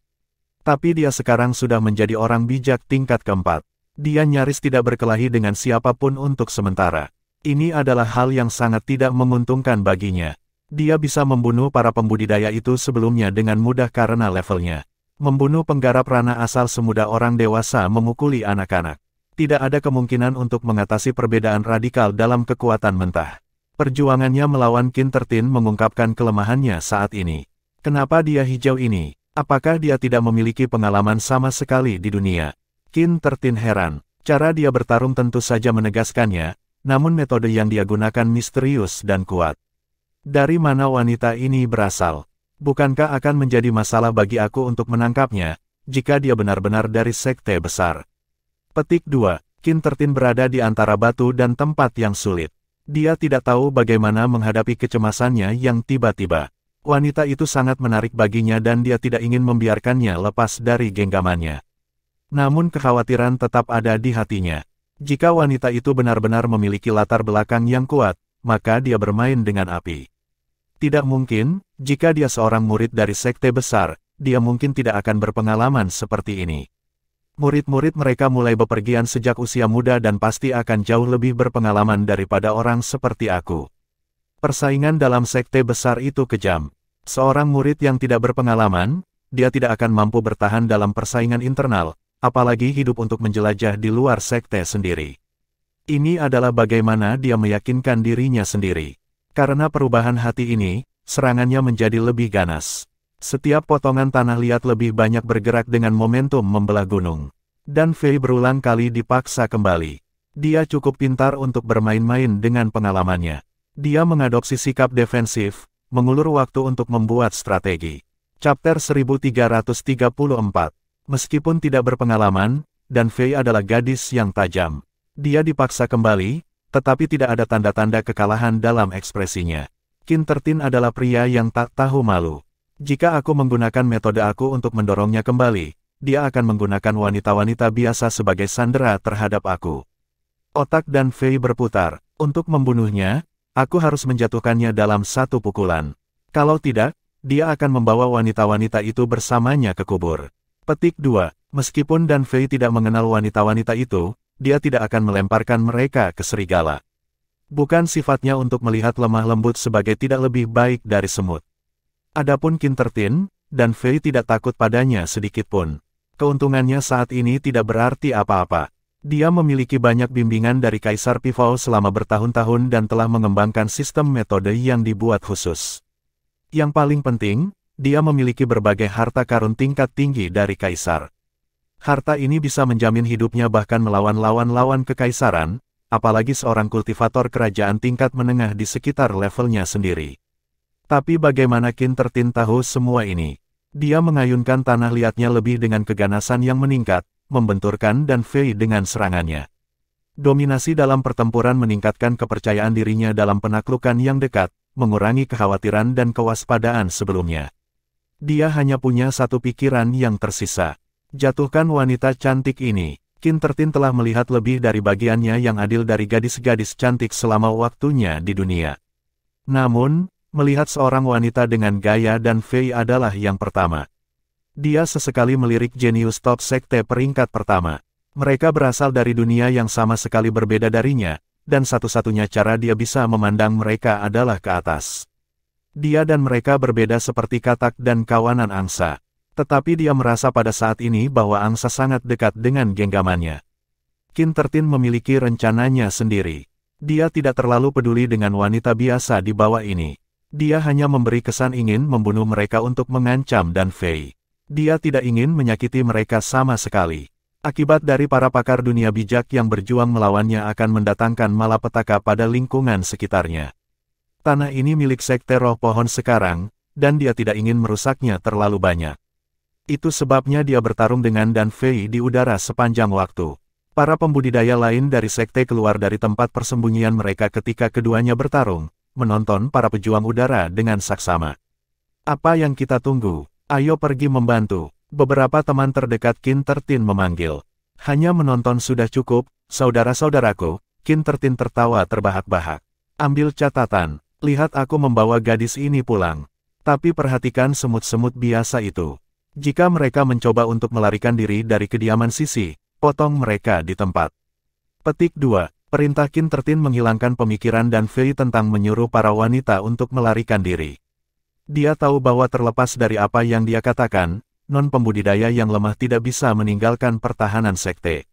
Tapi dia sekarang sudah menjadi orang bijak tingkat keempat. Dia nyaris tidak berkelahi dengan siapapun untuk sementara. Ini adalah hal yang sangat tidak menguntungkan baginya. Dia bisa membunuh para pembudidaya itu sebelumnya dengan mudah karena levelnya. Membunuh penggarap ranah asal semudah orang dewasa memukuli anak-anak. Tidak ada kemungkinan untuk mengatasi perbedaan radikal dalam kekuatan mentah. Perjuangannya melawan Qin 13 mengungkapkan kelemahannya saat ini. Kenapa dia hijau ini? Apakah dia tidak memiliki pengalaman sama sekali di dunia? Qin 13 heran. Cara dia bertarung tentu saja menegaskannya, namun metode yang dia gunakan misterius dan kuat. Dari mana wanita ini berasal? Bukankah akan menjadi masalah bagi aku untuk menangkapnya, jika dia benar-benar dari sekte besar. Petik 2. Qin 13 berada di antara batu dan tempat yang sulit. Dia tidak tahu bagaimana menghadapi kecemasannya yang tiba-tiba. Wanita itu sangat menarik baginya dan dia tidak ingin membiarkannya lepas dari genggamannya. Namun kekhawatiran tetap ada di hatinya. Jika wanita itu benar-benar memiliki latar belakang yang kuat, maka dia bermain dengan api. Tidak mungkin, jika dia seorang murid dari sekte besar, dia mungkin tidak akan berpengalaman seperti ini. Murid-murid mereka mulai bepergian sejak usia muda dan pasti akan jauh lebih berpengalaman daripada orang seperti aku. Persaingan dalam sekte besar itu kejam. Seorang murid yang tidak berpengalaman, dia tidak akan mampu bertahan dalam persaingan internal, apalagi hidup untuk menjelajah di luar sekte sendiri. Ini adalah bagaimana dia meyakinkan dirinya sendiri. Karena perubahan hati ini, serangannya menjadi lebih ganas. Setiap potongan tanah liat lebih banyak bergerak dengan momentum membelah gunung. Dan Fei berulang kali dipaksa kembali. Dia cukup pintar untuk bermain-main dengan pengalamannya. Dia mengadopsi sikap defensif, mengulur waktu untuk membuat strategi. Chapter 1334. Meskipun tidak berpengalaman, dan Fei adalah gadis yang tajam. Dia dipaksa kembali, tetapi tidak ada tanda-tanda kekalahan dalam ekspresinya. Qin 13 adalah pria yang tak tahu malu. Jika aku menggunakan metode aku untuk mendorongnya kembali, dia akan menggunakan wanita-wanita biasa sebagai sandera terhadap aku. Otak dan Fei berputar. Untuk membunuhnya, aku harus menjatuhkannya dalam satu pukulan. Kalau tidak, dia akan membawa wanita-wanita itu bersamanya ke kubur. Petik 2. Meskipun Dan Fei tidak mengenal wanita-wanita itu, dia tidak akan melemparkan mereka ke serigala. Bukan sifatnya untuk melihat lemah lembut sebagai tidak lebih baik dari semut. Adapun Qin 13, Dan Fei tidak takut padanya sedikitpun. Keuntungannya saat ini tidak berarti apa-apa. Dia memiliki banyak bimbingan dari Kaisar Pifao selama bertahun-tahun dan telah mengembangkan sistem metode yang dibuat khusus. Yang paling penting, dia memiliki berbagai harta karun tingkat tinggi dari Kaisar. Harta ini bisa menjamin hidupnya bahkan melawan lawan-lawan kekaisaran, apalagi seorang kultivator kerajaan tingkat menengah di sekitar levelnya sendiri. Tapi bagaimana Qin 13 tahu semua ini? Dia mengayunkan tanah liatnya lebih dengan keganasan yang meningkat, membenturkan Dan Fei dengan serangannya. Dominasi dalam pertempuran meningkatkan kepercayaan dirinya dalam penaklukan yang dekat, mengurangi kekhawatiran dan kewaspadaan sebelumnya. Dia hanya punya satu pikiran yang tersisa. Jatuhkan wanita cantik ini. Qin 13 telah melihat lebih dari bagiannya yang adil dari gadis-gadis cantik selama waktunya di dunia. Namun, melihat seorang wanita dengan gaya Dan Fei adalah yang pertama. Dia sesekali melirik jenius top sekte peringkat pertama. Mereka berasal dari dunia yang sama sekali berbeda darinya, dan satu-satunya cara dia bisa memandang mereka adalah ke atas. Dia dan mereka berbeda seperti katak dan kawanan angsa. Tetapi dia merasa pada saat ini bahwa angsa sangat dekat dengan genggamannya. Qin 13 memiliki rencananya sendiri. Dia tidak terlalu peduli dengan wanita biasa di bawah ini. Dia hanya memberi kesan ingin membunuh mereka untuk mengancam Dan Fei. Dia tidak ingin menyakiti mereka sama sekali. Akibat dari para pakar dunia bijak yang berjuang melawannya akan mendatangkan malapetaka pada lingkungan sekitarnya. Tanah ini milik sekte roh pohon sekarang, dan dia tidak ingin merusaknya terlalu banyak. Itu sebabnya dia bertarung dengan Dan Fei di udara sepanjang waktu. Para pembudidaya lain dari sekte keluar dari tempat persembunyian mereka ketika keduanya bertarung, menonton para pejuang udara dengan saksama. Apa yang kita tunggu? Ayo pergi membantu. Beberapa teman terdekat Qin 13 memanggil. Hanya menonton sudah cukup, saudara-saudaraku. Qin 13 tertawa terbahak-bahak. Ambil catatan, lihat aku membawa gadis ini pulang. Tapi perhatikan semut-semut biasa itu. Jika mereka mencoba untuk melarikan diri dari kediaman Sisi, potong mereka di tempat. Petik 2. Perintah Qin 13 menghilangkan pemikiran Dan Fei tentang menyuruh para wanita untuk melarikan diri. Dia tahu bahwa terlepas dari apa yang dia katakan, non-pembudidaya yang lemah tidak bisa meninggalkan pertahanan sekte.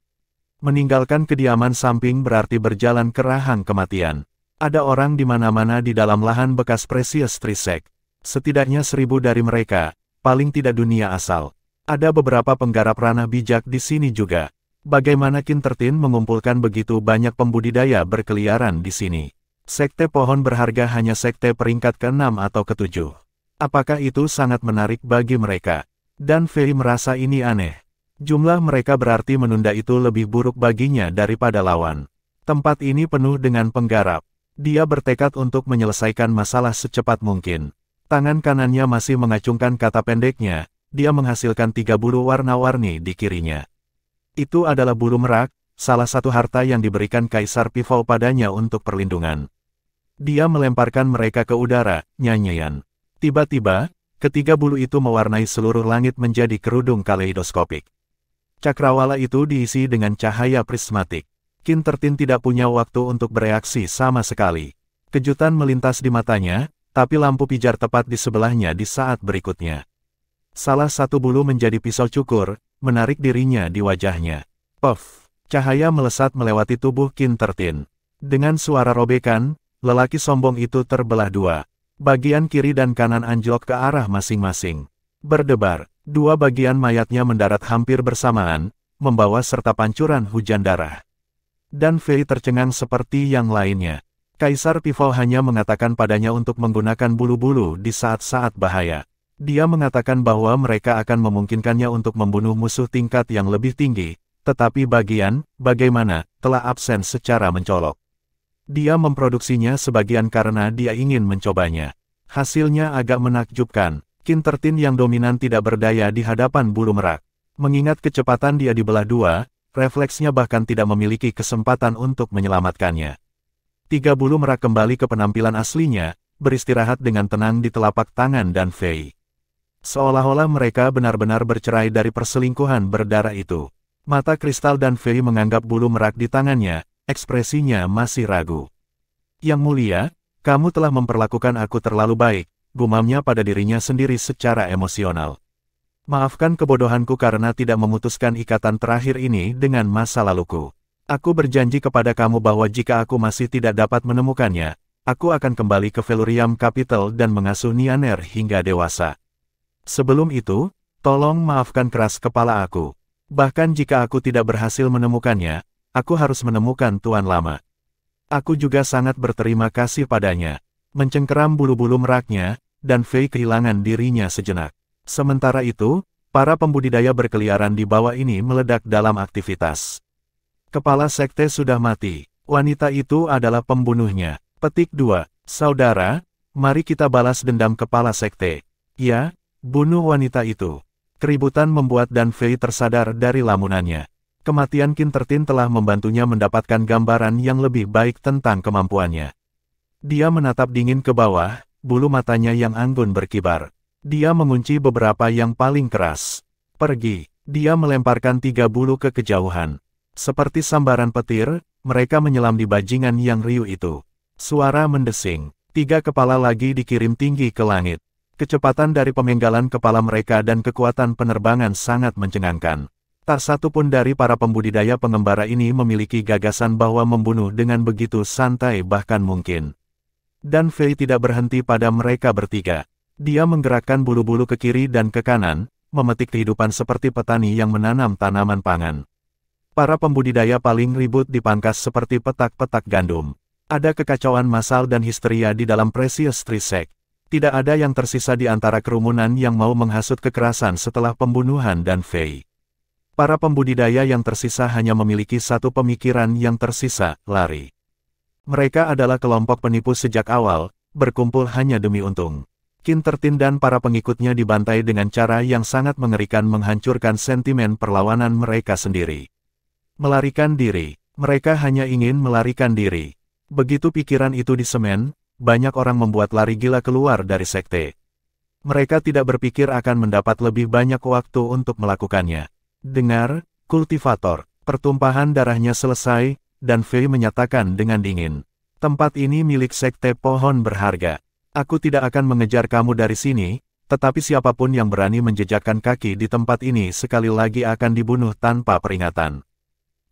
Meninggalkan kediaman samping berarti berjalan ke rahang kematian. Ada orang di mana-mana di dalam lahan bekas Precious Trisek. Setidaknya 1000 dari mereka, paling tidak dunia asal. Ada beberapa penggarap ranah bijak di sini juga. Bagaimana Qin 13 mengumpulkan begitu banyak pembudidaya berkeliaran di sini? Sekte pohon berharga hanya sekte peringkat ke-6 atau ke-7. Apakah itu sangat menarik bagi mereka? Dan Fei merasa ini aneh. Jumlah mereka berarti menunda itu lebih buruk baginya daripada lawan. Tempat ini penuh dengan penggarap. Dia bertekad untuk menyelesaikan masalah secepat mungkin. Tangan kanannya masih mengacungkan kata pendeknya, dia menghasilkan 3 bulu warna-warni di kirinya. Itu adalah bulu merak, salah satu harta yang diberikan Kaisar Pifau padanya untuk perlindungan. Dia melemparkan mereka ke udara, nyanyian. Tiba-tiba, ketiga bulu itu mewarnai seluruh langit menjadi kerudung kaleidoskopik. Cakrawala itu diisi dengan cahaya prismatik. Qin Tertin tidak punya waktu untuk bereaksi sama sekali. Kejutan melintas di matanya, tapi lampu pijar tepat di sebelahnya di saat berikutnya. Salah satu bulu menjadi pisau cukur, menarik dirinya di wajahnya. Puff! Cahaya melesat melewati tubuh Qin Tertin. Dengan suara robekan, lelaki sombong itu terbelah dua. Bagian kiri dan kanan anjlok ke arah masing-masing. Berdebar, dua bagian mayatnya mendarat hampir bersamaan, membawa serta pancuran hujan darah. Dan Fei tercengang seperti yang lainnya. Kaisar Pifau hanya mengatakan padanya untuk menggunakan bulu-bulu di saat-saat bahaya. Dia mengatakan bahwa mereka akan memungkinkannya untuk membunuh musuh tingkat yang lebih tinggi, tetapi bagaimana, telah absen secara mencolok. Dia memproduksinya sebagian karena dia ingin mencobanya. Hasilnya agak menakjubkan. Qin Tertin yang dominan tidak berdaya di hadapan bulu merak. Mengingat kecepatan dia dibelah dua, refleksnya bahkan tidak memiliki kesempatan untuk menyelamatkannya. Tiga bulu merak kembali ke penampilan aslinya, beristirahat dengan tenang di telapak tangan dan Fei. Seolah-olah mereka benar-benar bercerai dari perselingkuhan berdarah itu. Mata kristal dan Fei menganggap bulu merak di tangannya, ekspresinya masih ragu. Yang mulia, kamu telah memperlakukan aku terlalu baik, gumamnya pada dirinya sendiri secara emosional. Maafkan kebodohanku karena tidak memutuskan ikatan terakhir ini dengan masa laluku. Aku berjanji kepada kamu bahwa jika aku masih tidak dapat menemukannya, aku akan kembali ke Velurium Capital dan mengasuh Nianer hingga dewasa. Sebelum itu, tolong maafkan keras kepala aku. Bahkan jika aku tidak berhasil menemukannya, aku harus menemukan Tuan Lama. Aku juga sangat berterima kasih padanya. Mencengkeram bulu-bulu meraknya, dan Fei kehilangan dirinya sejenak. Sementara itu, para pembudidaya berkeliaran di bawah ini meledak dalam aktivitas. Kepala sekte sudah mati. Wanita itu adalah pembunuhnya. Petik 2. Saudara, mari kita balas dendam kepala sekte. Ya, bunuh wanita itu. Keributan membuat Dan Fei tersadar dari lamunannya. Kematian Qin Tertin telah membantunya mendapatkan gambaran yang lebih baik tentang kemampuannya. Dia menatap dingin ke bawah, bulu matanya yang anggun berkibar. Dia mengunci beberapa yang paling keras. Pergi. Dia melemparkan 3 bulu ke kejauhan. Seperti sambaran petir, mereka menyelam di bajingan yang riuh itu. Suara mendesing. 3 kepala lagi dikirim tinggi ke langit. Kecepatan dari pemenggalan kepala mereka dan kekuatan penerbangan sangat mencengangkan. Tak satu pun dari para pembudidaya pengembara ini memiliki gagasan bahwa membunuh dengan begitu santai bahkan mungkin. Dan Fei tidak berhenti pada mereka bertiga. Dia menggerakkan bulu-bulu ke kiri dan ke kanan, memetik kehidupan seperti petani yang menanam tanaman pangan. Para pembudidaya paling ribut dipangkas seperti petak-petak gandum. Ada kekacauan massal dan histeria di dalam Precious Tree Sect. Tidak ada yang tersisa di antara kerumunan yang mau menghasut kekerasan setelah pembunuhan Dan Fei. Para pembudidaya yang tersisa hanya memiliki satu pemikiran yang tersisa, lari. Mereka adalah kelompok penipu sejak awal, berkumpul hanya demi untung. Qin Tertin dan para pengikutnya dibantai dengan cara yang sangat mengerikan menghancurkan sentimen perlawanan mereka sendiri. Melarikan diri. Mereka hanya ingin melarikan diri. Begitu pikiran itu disemen, banyak orang membuat lari gila keluar dari sekte. Mereka tidak berpikir akan mendapat lebih banyak waktu untuk melakukannya. Dengar, kultivator. Pertumpahan darahnya selesai, dan Fei menyatakan dengan dingin. Tempat ini milik sekte pohon berharga. Aku tidak akan mengejar kamu dari sini, tetapi siapapun yang berani menjejakkan kaki di tempat ini sekali lagi akan dibunuh tanpa peringatan.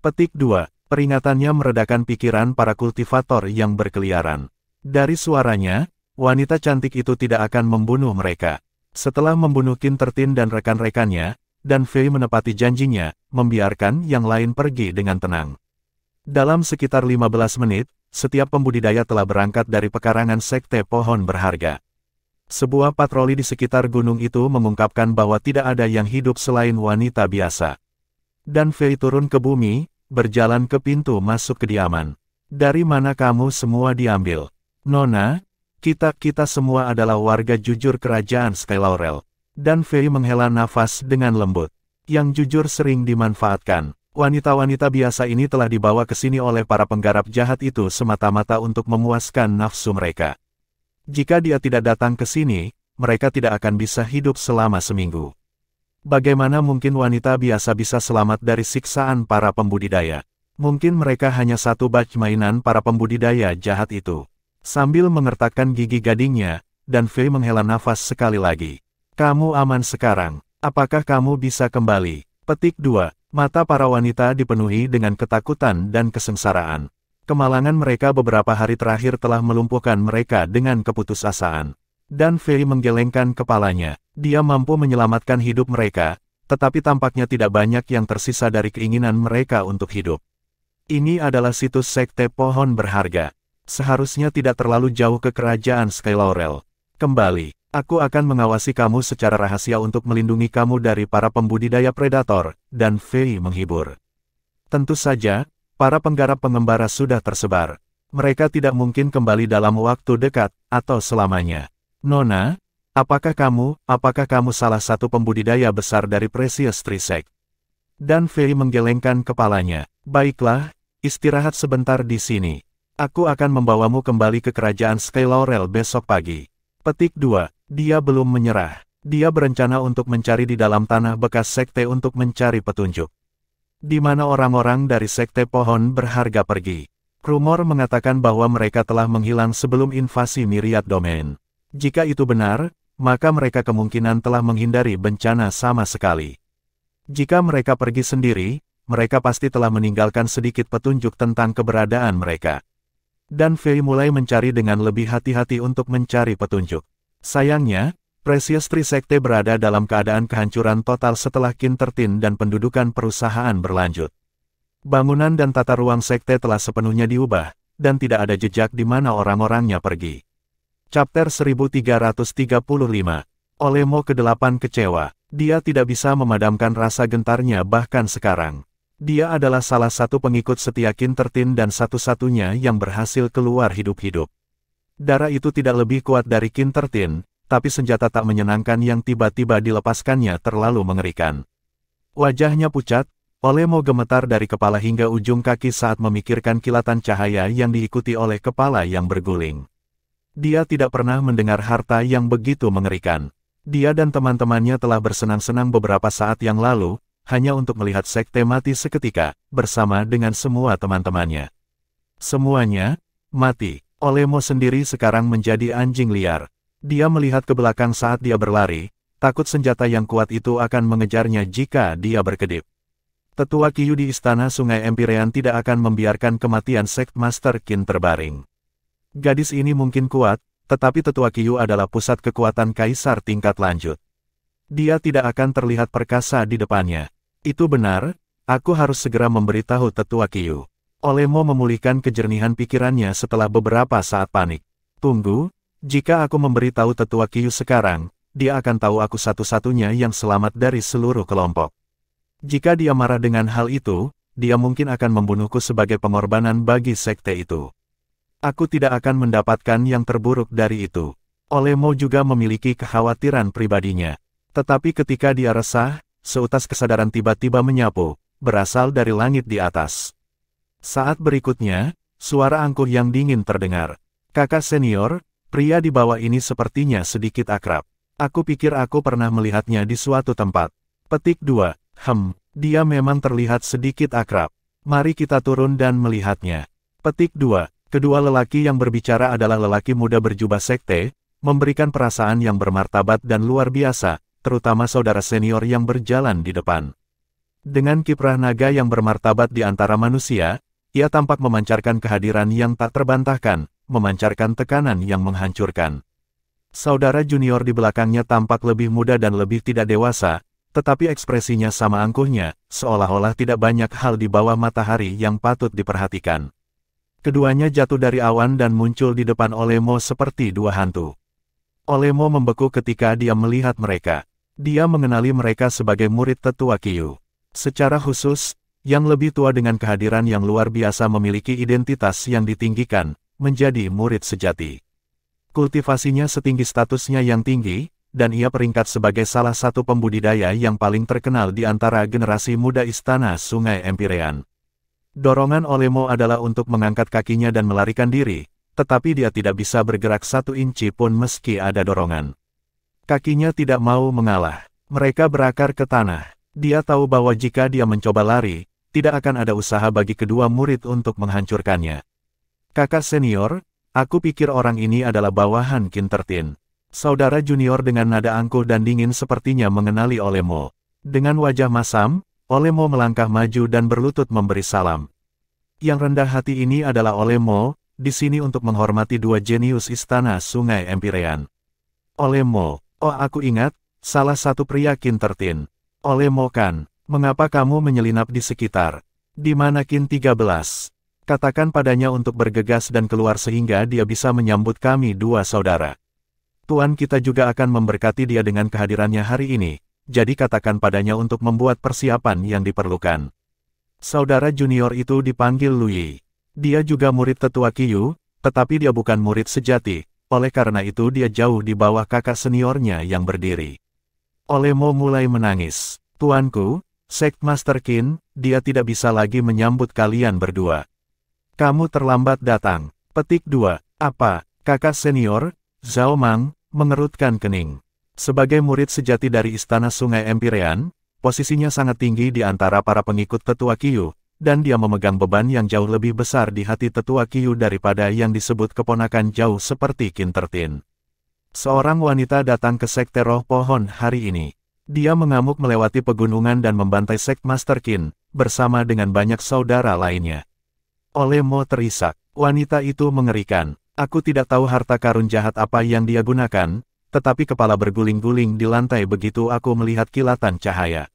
Petik 2. Peringatannya meredakan pikiran para kultivator yang berkeliaran. Dari suaranya, wanita cantik itu tidak akan membunuh mereka. Setelah membunuh Qin Tertin dan rekan-rekannya, Dan Fei menepati janjinya, membiarkan yang lain pergi dengan tenang. Dalam sekitar 15 menit, setiap pembudidaya telah berangkat dari pekarangan sekte pohon berharga. Sebuah patroli di sekitar gunung itu mengungkapkan bahwa tidak ada yang hidup selain wanita biasa. Dan Fei turun ke bumi, berjalan ke pintu masuk kediaman. Dari mana kamu semua diambil? Nona, kita semua adalah warga jujur kerajaan Skylaurel. Dan Fei menghela nafas dengan lembut. Yang jujur sering dimanfaatkan. Wanita-wanita biasa ini telah dibawa ke sini oleh para penggarap jahat itu semata-mata untuk memuaskan nafsu mereka. Jika dia tidak datang ke sini, mereka tidak akan bisa hidup selama seminggu. Bagaimana mungkin wanita biasa bisa selamat dari siksaan para pembudidaya? Mungkin mereka hanya satu batch mainan para pembudidaya jahat itu. Sambil mengertakkan gigi gadingnya, dan Fei menghela nafas sekali lagi. Kamu aman sekarang. Apakah kamu bisa kembali? Petik 2. Mata para wanita dipenuhi dengan ketakutan dan kesengsaraan. Kemalangan mereka beberapa hari terakhir telah melumpuhkan mereka dengan keputusasaan. Dan Fei menggelengkan kepalanya. Dia mampu menyelamatkan hidup mereka, tetapi tampaknya tidak banyak yang tersisa dari keinginan mereka untuk hidup. Ini adalah situs sekte pohon berharga. Seharusnya tidak terlalu jauh ke kerajaan Skylaurel. Kembali, aku akan mengawasi kamu secara rahasia untuk melindungi kamu dari para pembudidaya predator, dan Fei menghibur. Tentu saja, para penggarap pengembara sudah tersebar. Mereka tidak mungkin kembali dalam waktu dekat, atau selamanya. Nona, apakah kamu salah satu pembudidaya besar dari Precious Tree Sect? Dan Fei menggelengkan kepalanya. Baiklah, istirahat sebentar di sini. Aku akan membawamu kembali ke kerajaan Skylaurel besok pagi. Petik 2. Dia belum menyerah. Dia berencana untuk mencari di dalam tanah bekas sekte untuk mencari petunjuk. Di mana orang-orang dari sekte pohon berharga pergi. Rumor mengatakan bahwa mereka telah menghilang sebelum invasi Myriad Domain. Jika itu benar, maka mereka kemungkinan telah menghindari bencana sama sekali. Jika mereka pergi sendiri, mereka pasti telah meninggalkan sedikit petunjuk tentang keberadaan mereka. Dan Fei mulai mencari dengan lebih hati-hati untuk mencari petunjuk. Sayangnya, Precious Tree Sekte berada dalam keadaan kehancuran total setelah Kintertin dan pendudukan perusahaan berlanjut. Bangunan dan tata ruang sekte telah sepenuhnya diubah, dan tidak ada jejak di mana orang-orangnya pergi. Chapter 1335. Olemo ke-8 kecewa. Dia tidak bisa memadamkan rasa gentarnya bahkan sekarang. Dia adalah salah satu pengikut setia Kintertin dan satu-satunya yang berhasil keluar hidup-hidup. Darah itu tidak lebih kuat dari Kintertin, tapi senjata tak menyenangkan yang tiba-tiba dilepaskannya terlalu mengerikan. Wajahnya pucat, Olemo gemetar dari kepala hingga ujung kaki saat memikirkan kilatan cahaya yang diikuti oleh kepala yang berguling. Dia tidak pernah mendengar harta yang begitu mengerikan. Dia dan teman-temannya telah bersenang-senang beberapa saat yang lalu, hanya untuk melihat sekte mati seketika, bersama dengan semua teman-temannya. Semuanya mati. Olemo sendiri sekarang menjadi anjing liar. Dia melihat ke belakang saat dia berlari, takut senjata yang kuat itu akan mengejarnya jika dia berkedip. Tetua Qiyu di Istana Sungai Empyrean tidak akan membiarkan kematian Sect Master Qin terbaring. Gadis ini mungkin kuat, tetapi Tetua Qiyu adalah pusat kekuatan kaisar tingkat lanjut. Dia tidak akan terlihat perkasa di depannya. Itu benar, aku harus segera memberitahu Tetua Qiyu. Olemo memulihkan kejernihan pikirannya setelah beberapa saat panik. Tunggu. Jika aku memberitahu Tetua Qiyu sekarang, dia akan tahu aku satu-satunya yang selamat dari seluruh kelompok. Jika dia marah dengan hal itu, dia mungkin akan membunuhku sebagai pengorbanan bagi sekte itu. Aku tidak akan mendapatkan yang terburuk dari itu. Olemo juga memiliki kekhawatiran pribadinya. Tetapi ketika dia resah, seutas kesadaran tiba-tiba menyapu, berasal dari langit di atas. Saat berikutnya, suara angkuh yang dingin terdengar. Kakak senior, pria di bawah ini sepertinya sedikit akrab. Aku pikir aku pernah melihatnya di suatu tempat. Petik 2. Dia memang terlihat sedikit akrab. Mari kita turun dan melihatnya. Petik 2. Kedua lelaki yang berbicara adalah lelaki muda berjubah sekte, memberikan perasaan yang bermartabat dan luar biasa, terutama saudara senior yang berjalan di depan. Dengan kiprah naga yang bermartabat di antara manusia, ia tampak memancarkan kehadiran yang tak terbantahkan, memancarkan tekanan yang menghancurkan. Saudara junior di belakangnya tampak lebih muda dan lebih tidak dewasa, tetapi ekspresinya sama angkuhnya, seolah-olah tidak banyak hal di bawah matahari yang patut diperhatikan. Keduanya jatuh dari awan dan muncul di depan Olemo seperti dua hantu. Olemo membeku ketika dia melihat mereka. Dia mengenali mereka sebagai murid tetua Qiyu. Secara khusus, yang lebih tua dengan kehadiran yang luar biasa memiliki identitas yang ditinggikan, menjadi murid sejati. Kultivasinya setinggi statusnya yang tinggi, dan ia peringkat sebagai salah satu pembudidaya yang paling terkenal di antara generasi muda Istana Sungai Empyrean. Dorongan Olemo adalah untuk mengangkat kakinya dan melarikan diri, tetapi dia tidak bisa bergerak 1 inci pun meski ada dorongan. Kakinya tidak mau mengalah. Mereka berakar ke tanah. Dia tahu bahwa jika dia mencoba lari, tidak akan ada usaha bagi kedua murid untuk menghancurkannya. Kakak senior, aku pikir orang ini adalah bawahan Kintertin. Saudara junior dengan nada angkuh dan dingin sepertinya mengenali Olemo. Dengan wajah masam, Olemo melangkah maju dan berlutut memberi salam. Yang rendah hati ini adalah Olemo, di sini untuk menghormati 2 jenius Istana Sungai Empyrean. Olemo, oh aku ingat, salah satu pria Kintertin. Olemo kan, mengapa kamu menyelinap di sekitar? Di mana Kin 13? Katakan padanya untuk bergegas dan keluar sehingga dia bisa menyambut kami 2 saudara. Tuan kita juga akan memberkati dia dengan kehadirannya hari ini, jadi katakan padanya untuk membuat persiapan yang diperlukan. Saudara junior itu dipanggil Lui. Dia juga murid tetua Qiyu, tetapi dia bukan murid sejati, oleh karena itu dia jauh di bawah kakak seniornya yang berdiri. Olemo mulai menangis. Tuanku, Sektmaster Qin, dia tidak bisa lagi menyambut kalian berdua. Kamu terlambat datang. Petik 2. Apa, kakak senior? Zhao Mang mengerutkan kening. Sebagai murid sejati dari Istana Sungai Empyrean, posisinya sangat tinggi di antara para pengikut tetua Qiyu, dan dia memegang beban yang jauh lebih besar di hati tetua Qiyu daripada yang disebut keponakan jauh seperti Kintertin. Seorang wanita datang ke Sekte Roh Pohon hari ini. Dia mengamuk melewati pegunungan dan membantai Sektmaster Qin, bersama dengan banyak saudara lainnya. Olemo terisak. Wanita itu mengerikan. Aku tidak tahu harta karun jahat apa yang dia gunakan, tetapi kepala berguling-guling di lantai begitu aku melihat kilatan cahaya.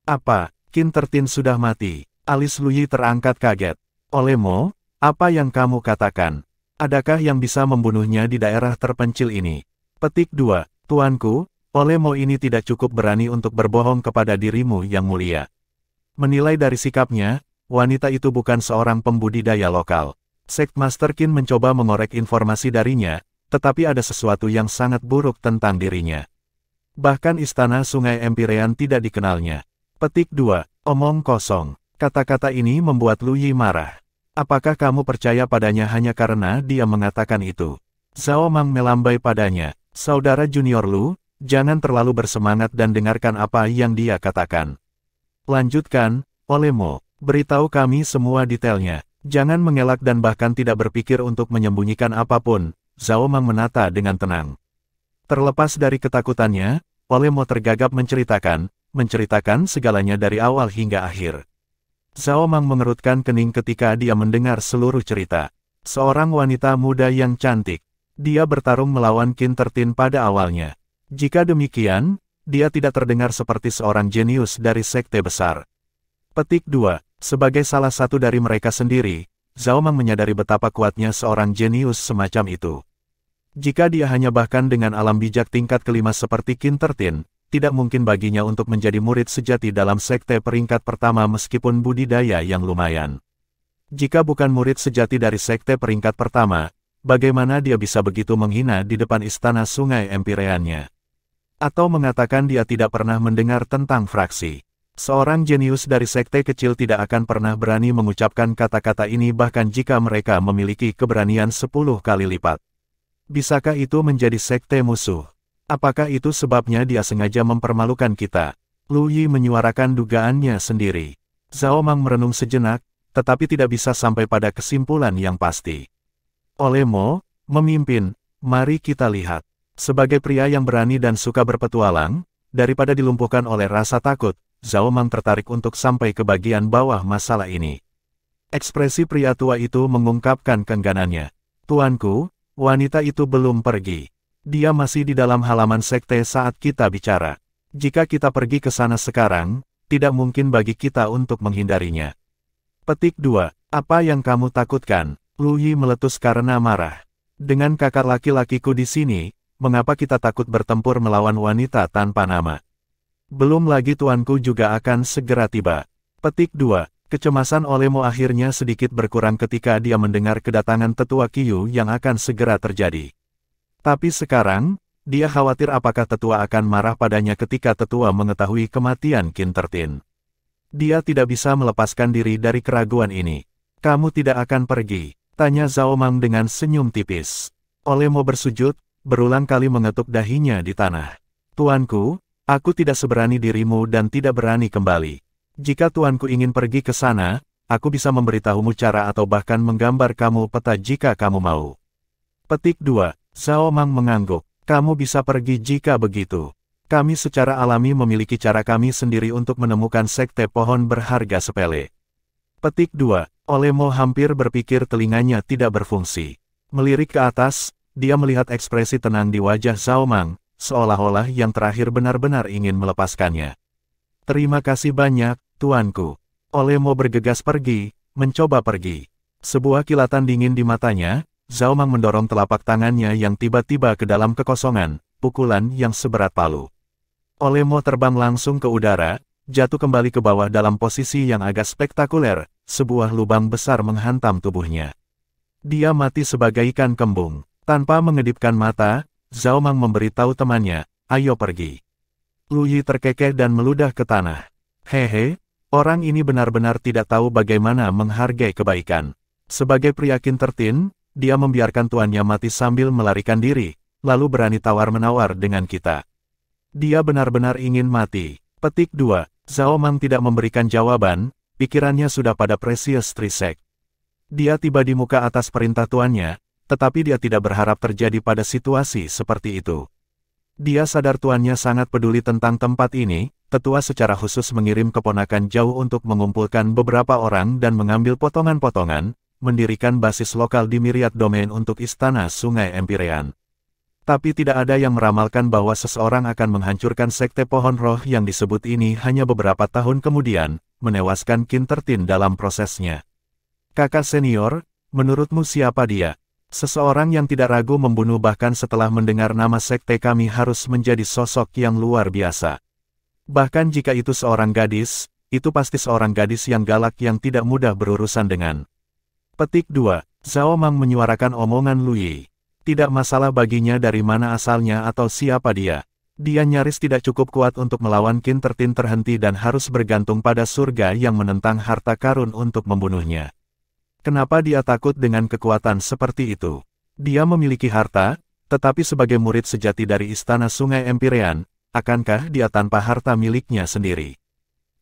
Apa, Kintertin sudah mati? Alis Lui terangkat kaget. Olemo, apa yang kamu katakan? Adakah yang bisa membunuhnya di daerah terpencil ini? Petik 2. Tuanku, Olemo ini tidak cukup berani untuk berbohong kepada dirimu yang mulia. Menilai dari sikapnya, wanita itu bukan seorang pembudidaya lokal. Sektmaster Qin mencoba mengorek informasi darinya, tetapi ada sesuatu yang sangat buruk tentang dirinya. Bahkan Istana Sungai Empyrean tidak dikenalnya. Petik 2. Omong kosong. Kata-kata ini membuat Lui marah. Apakah kamu percaya padanya hanya karena dia mengatakan itu? Zhao Mang melambai padanya. Saudara junior Lu, jangan terlalu bersemangat dan dengarkan apa yang dia katakan. Lanjutkan, Olemo. Beritahu kami semua detailnya. Jangan mengelak dan bahkan tidak berpikir untuk menyembunyikan apapun. Zhao Mang menata dengan tenang. Terlepas dari ketakutannya, Olemo tergagap menceritakan segalanya dari awal hingga akhir. Zhao Mang mengerutkan kening ketika dia mendengar seluruh cerita. Seorang wanita muda yang cantik. Dia bertarung melawan Kintertin pada awalnya. Jika demikian, dia tidak terdengar seperti seorang jenius dari sekte besar. Petik 2. Sebagai salah satu dari mereka sendiri, Zhao Mang menyadari betapa kuatnya seorang jenius semacam itu. Jika dia hanya bahkan dengan alam bijak tingkat kelima seperti Kintertin, tidak mungkin baginya untuk menjadi murid sejati dalam sekte peringkat pertama meskipun budidaya yang lumayan. Jika bukan murid sejati dari sekte peringkat pertama, bagaimana dia bisa begitu menghina di depan Istana Sungai Empyreannya? Atau mengatakan dia tidak pernah mendengar tentang fraksi. Seorang jenius dari sekte kecil tidak akan pernah berani mengucapkan kata-kata ini bahkan jika mereka memiliki keberanian 10 kali lipat. Bisakah itu menjadi sekte musuh? Apakah itu sebabnya dia sengaja mempermalukan kita? Lu Yi menyuarakan dugaannya sendiri. Zhao Mang merenung sejenak, tetapi tidak bisa sampai pada kesimpulan yang pasti. Olemo, memimpin, mari kita lihat. Sebagai pria yang berani dan suka berpetualang, daripada dilumpuhkan oleh rasa takut, Zhao Mang tertarik untuk sampai ke bagian bawah masalah ini. Ekspresi pria tua itu mengungkapkan keengganannya. Tuanku, wanita itu belum pergi. Dia masih di dalam halaman sekte saat kita bicara. Jika kita pergi ke sana sekarang, tidak mungkin bagi kita untuk menghindarinya. Petik 2. Apa yang kamu takutkan? Lu Yi meletus karena marah. Dengan kakak laki-lakiku di sini, mengapa kita takut bertempur melawan wanita tanpa nama? Belum lagi tuanku juga akan segera tiba. Petik 2. Kecemasan Olemo akhirnya sedikit berkurang ketika dia mendengar kedatangan tetua Qiyu yang akan segera terjadi. Tapi sekarang, dia khawatir apakah tetua akan marah padanya ketika tetua mengetahui kematian Qin Tertin. Dia tidak bisa melepaskan diri dari keraguan ini. Kamu tidak akan pergi? Tanya Zhao Mang dengan senyum tipis. Olemo bersujud, berulang kali mengetuk dahinya di tanah. Tuanku, aku tidak seberani dirimu dan tidak berani kembali. Jika tuanku ingin pergi ke sana, aku bisa memberitahumu cara atau bahkan menggambar kamu peta jika kamu mau. Petik 2. Zhao Mang mengangguk. Kamu bisa pergi jika begitu. Kami secara alami memiliki cara kami sendiri untuk menemukan sekte pohon berharga sepele. Petik 2. Olemo hampir berpikir telinganya tidak berfungsi. Melirik ke atas, dia melihat ekspresi tenang di wajah Zhao Mang, seolah-olah yang terakhir benar-benar ingin melepaskannya. Terima kasih banyak, tuanku. Olemo bergegas pergi, mencoba pergi. Sebuah kilatan dingin di matanya, Zhao Mang mendorong telapak tangannya yang tiba-tiba ke dalam kekosongan, pukulan yang seberat palu. Olemo terbang langsung ke udara, jatuh kembali ke bawah dalam posisi yang agak spektakuler, sebuah lubang besar menghantam tubuhnya. Dia mati sebagaikan kembung. Tanpa mengedipkan mata, Zhao Mang memberitahu temannya, ayo pergi. Lu Yi terkekeh dan meludah ke tanah. Hehe, orang ini benar-benar tidak tahu bagaimana menghargai kebaikan. Sebagai pria Qin Tertin, dia membiarkan tuannya mati sambil melarikan diri, lalu berani tawar-menawar dengan kita. Dia benar-benar ingin mati. Petik 2. Zhao Mang tidak memberikan jawaban, pikirannya sudah pada Precious Trisek. Dia tiba di muka atas perintah tuannya, tetapi dia tidak berharap terjadi pada situasi seperti itu. Dia sadar tuannya sangat peduli tentang tempat ini, tetua secara khusus mengirim keponakan jauh untuk mengumpulkan beberapa orang dan mengambil potongan-potongan, mendirikan basis lokal di Myriad Domain untuk istana Sungai Empyrean. Tapi tidak ada yang meramalkan bahwa seseorang akan menghancurkan sekte pohon roh yang disebut ini hanya beberapa tahun kemudian, menewaskan Qin Tertin dalam prosesnya. Kakak senior, menurutmu siapa dia? Seseorang yang tidak ragu membunuh bahkan setelah mendengar nama sekte kami harus menjadi sosok yang luar biasa. Bahkan jika itu seorang gadis, itu pasti seorang gadis yang galak yang tidak mudah berurusan dengan. Petik 2. Zhao Mang menyuarakan omongan Lu Yi. Tidak masalah baginya dari mana asalnya atau siapa dia. Dia nyaris tidak cukup kuat untuk melawan Qin Tertin terhenti dan harus bergantung pada surga yang menentang harta karun untuk membunuhnya. Kenapa dia takut dengan kekuatan seperti itu? Dia memiliki harta, tetapi sebagai murid sejati dari istana Sungai Empyrean, akankah dia tanpa harta miliknya sendiri?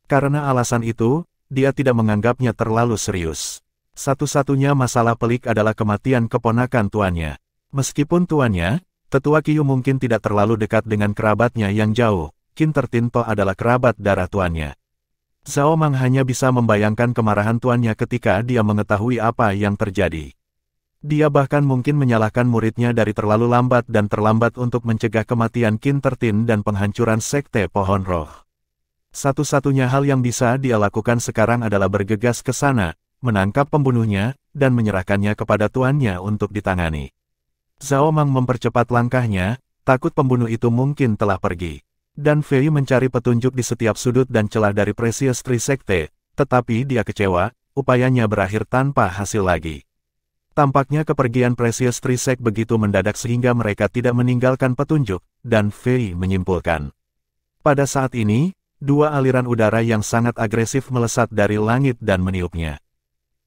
Karena alasan itu, dia tidak menganggapnya terlalu serius. Satu-satunya masalah pelik adalah kematian keponakan tuannya. Meskipun tuannya, tetua Qiyu mungkin tidak terlalu dekat dengan kerabatnya yang jauh, Qin Tertin toh adalah kerabat darah tuannya. Zhao Mang hanya bisa membayangkan kemarahan tuannya ketika dia mengetahui apa yang terjadi. Dia bahkan mungkin menyalahkan muridnya dari terlalu lambat dan terlambat untuk mencegah kematian Qin Tertin dan penghancuran sekte pohon roh. Satu-satunya hal yang bisa dia lakukan sekarang adalah bergegas ke sana, menangkap pembunuhnya, dan menyerahkannya kepada tuannya untuk ditangani. Zhao Mang mempercepat langkahnya, takut pembunuh itu mungkin telah pergi. Dan Fei mencari petunjuk di setiap sudut dan celah dari Precious Trisek, tetapi dia kecewa, upayanya berakhir tanpa hasil lagi. Tampaknya kepergian Precious Trisek begitu mendadak sehingga mereka tidak meninggalkan petunjuk, dan Fei menyimpulkan. Pada saat ini, dua aliran udara yang sangat agresif melesat dari langit dan meniupnya.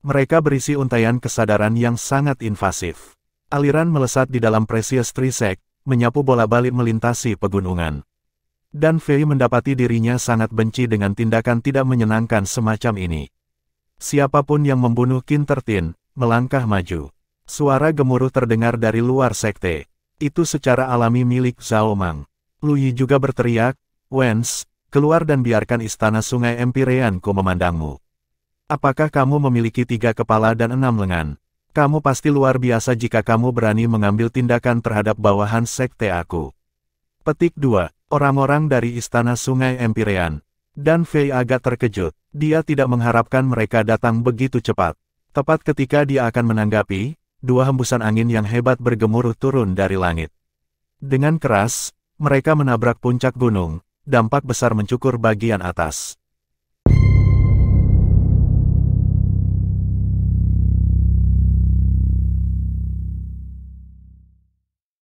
Mereka berisi untaian kesadaran yang sangat invasif. Aliran melesat di dalam Precious Trisek, menyapu bola-balik melintasi pegunungan. Dan Fei mendapati dirinya sangat benci dengan tindakan tidak menyenangkan semacam ini. Siapapun yang membunuh Qin Tertin, melangkah maju. Suara gemuruh terdengar dari luar sekte. Itu secara alami milik Zhao Mang. Lu Yi juga berteriak, Wens, keluar dan biarkan istana Sungai Empyrean ku memandangmu. Apakah kamu memiliki 3 kepala dan 6 lengan? Kamu pasti luar biasa jika kamu berani mengambil tindakan terhadap bawahan sekte aku. Petik 2. Orang-orang dari istana Sungai Empyrean. Dan Fei agak terkejut. Dia tidak mengharapkan mereka datang begitu cepat. Tepat ketika dia akan menanggapi, 2 hembusan angin yang hebat bergemuruh turun dari langit. Dengan keras, mereka menabrak puncak gunung, dampak besar mencukur bagian atas.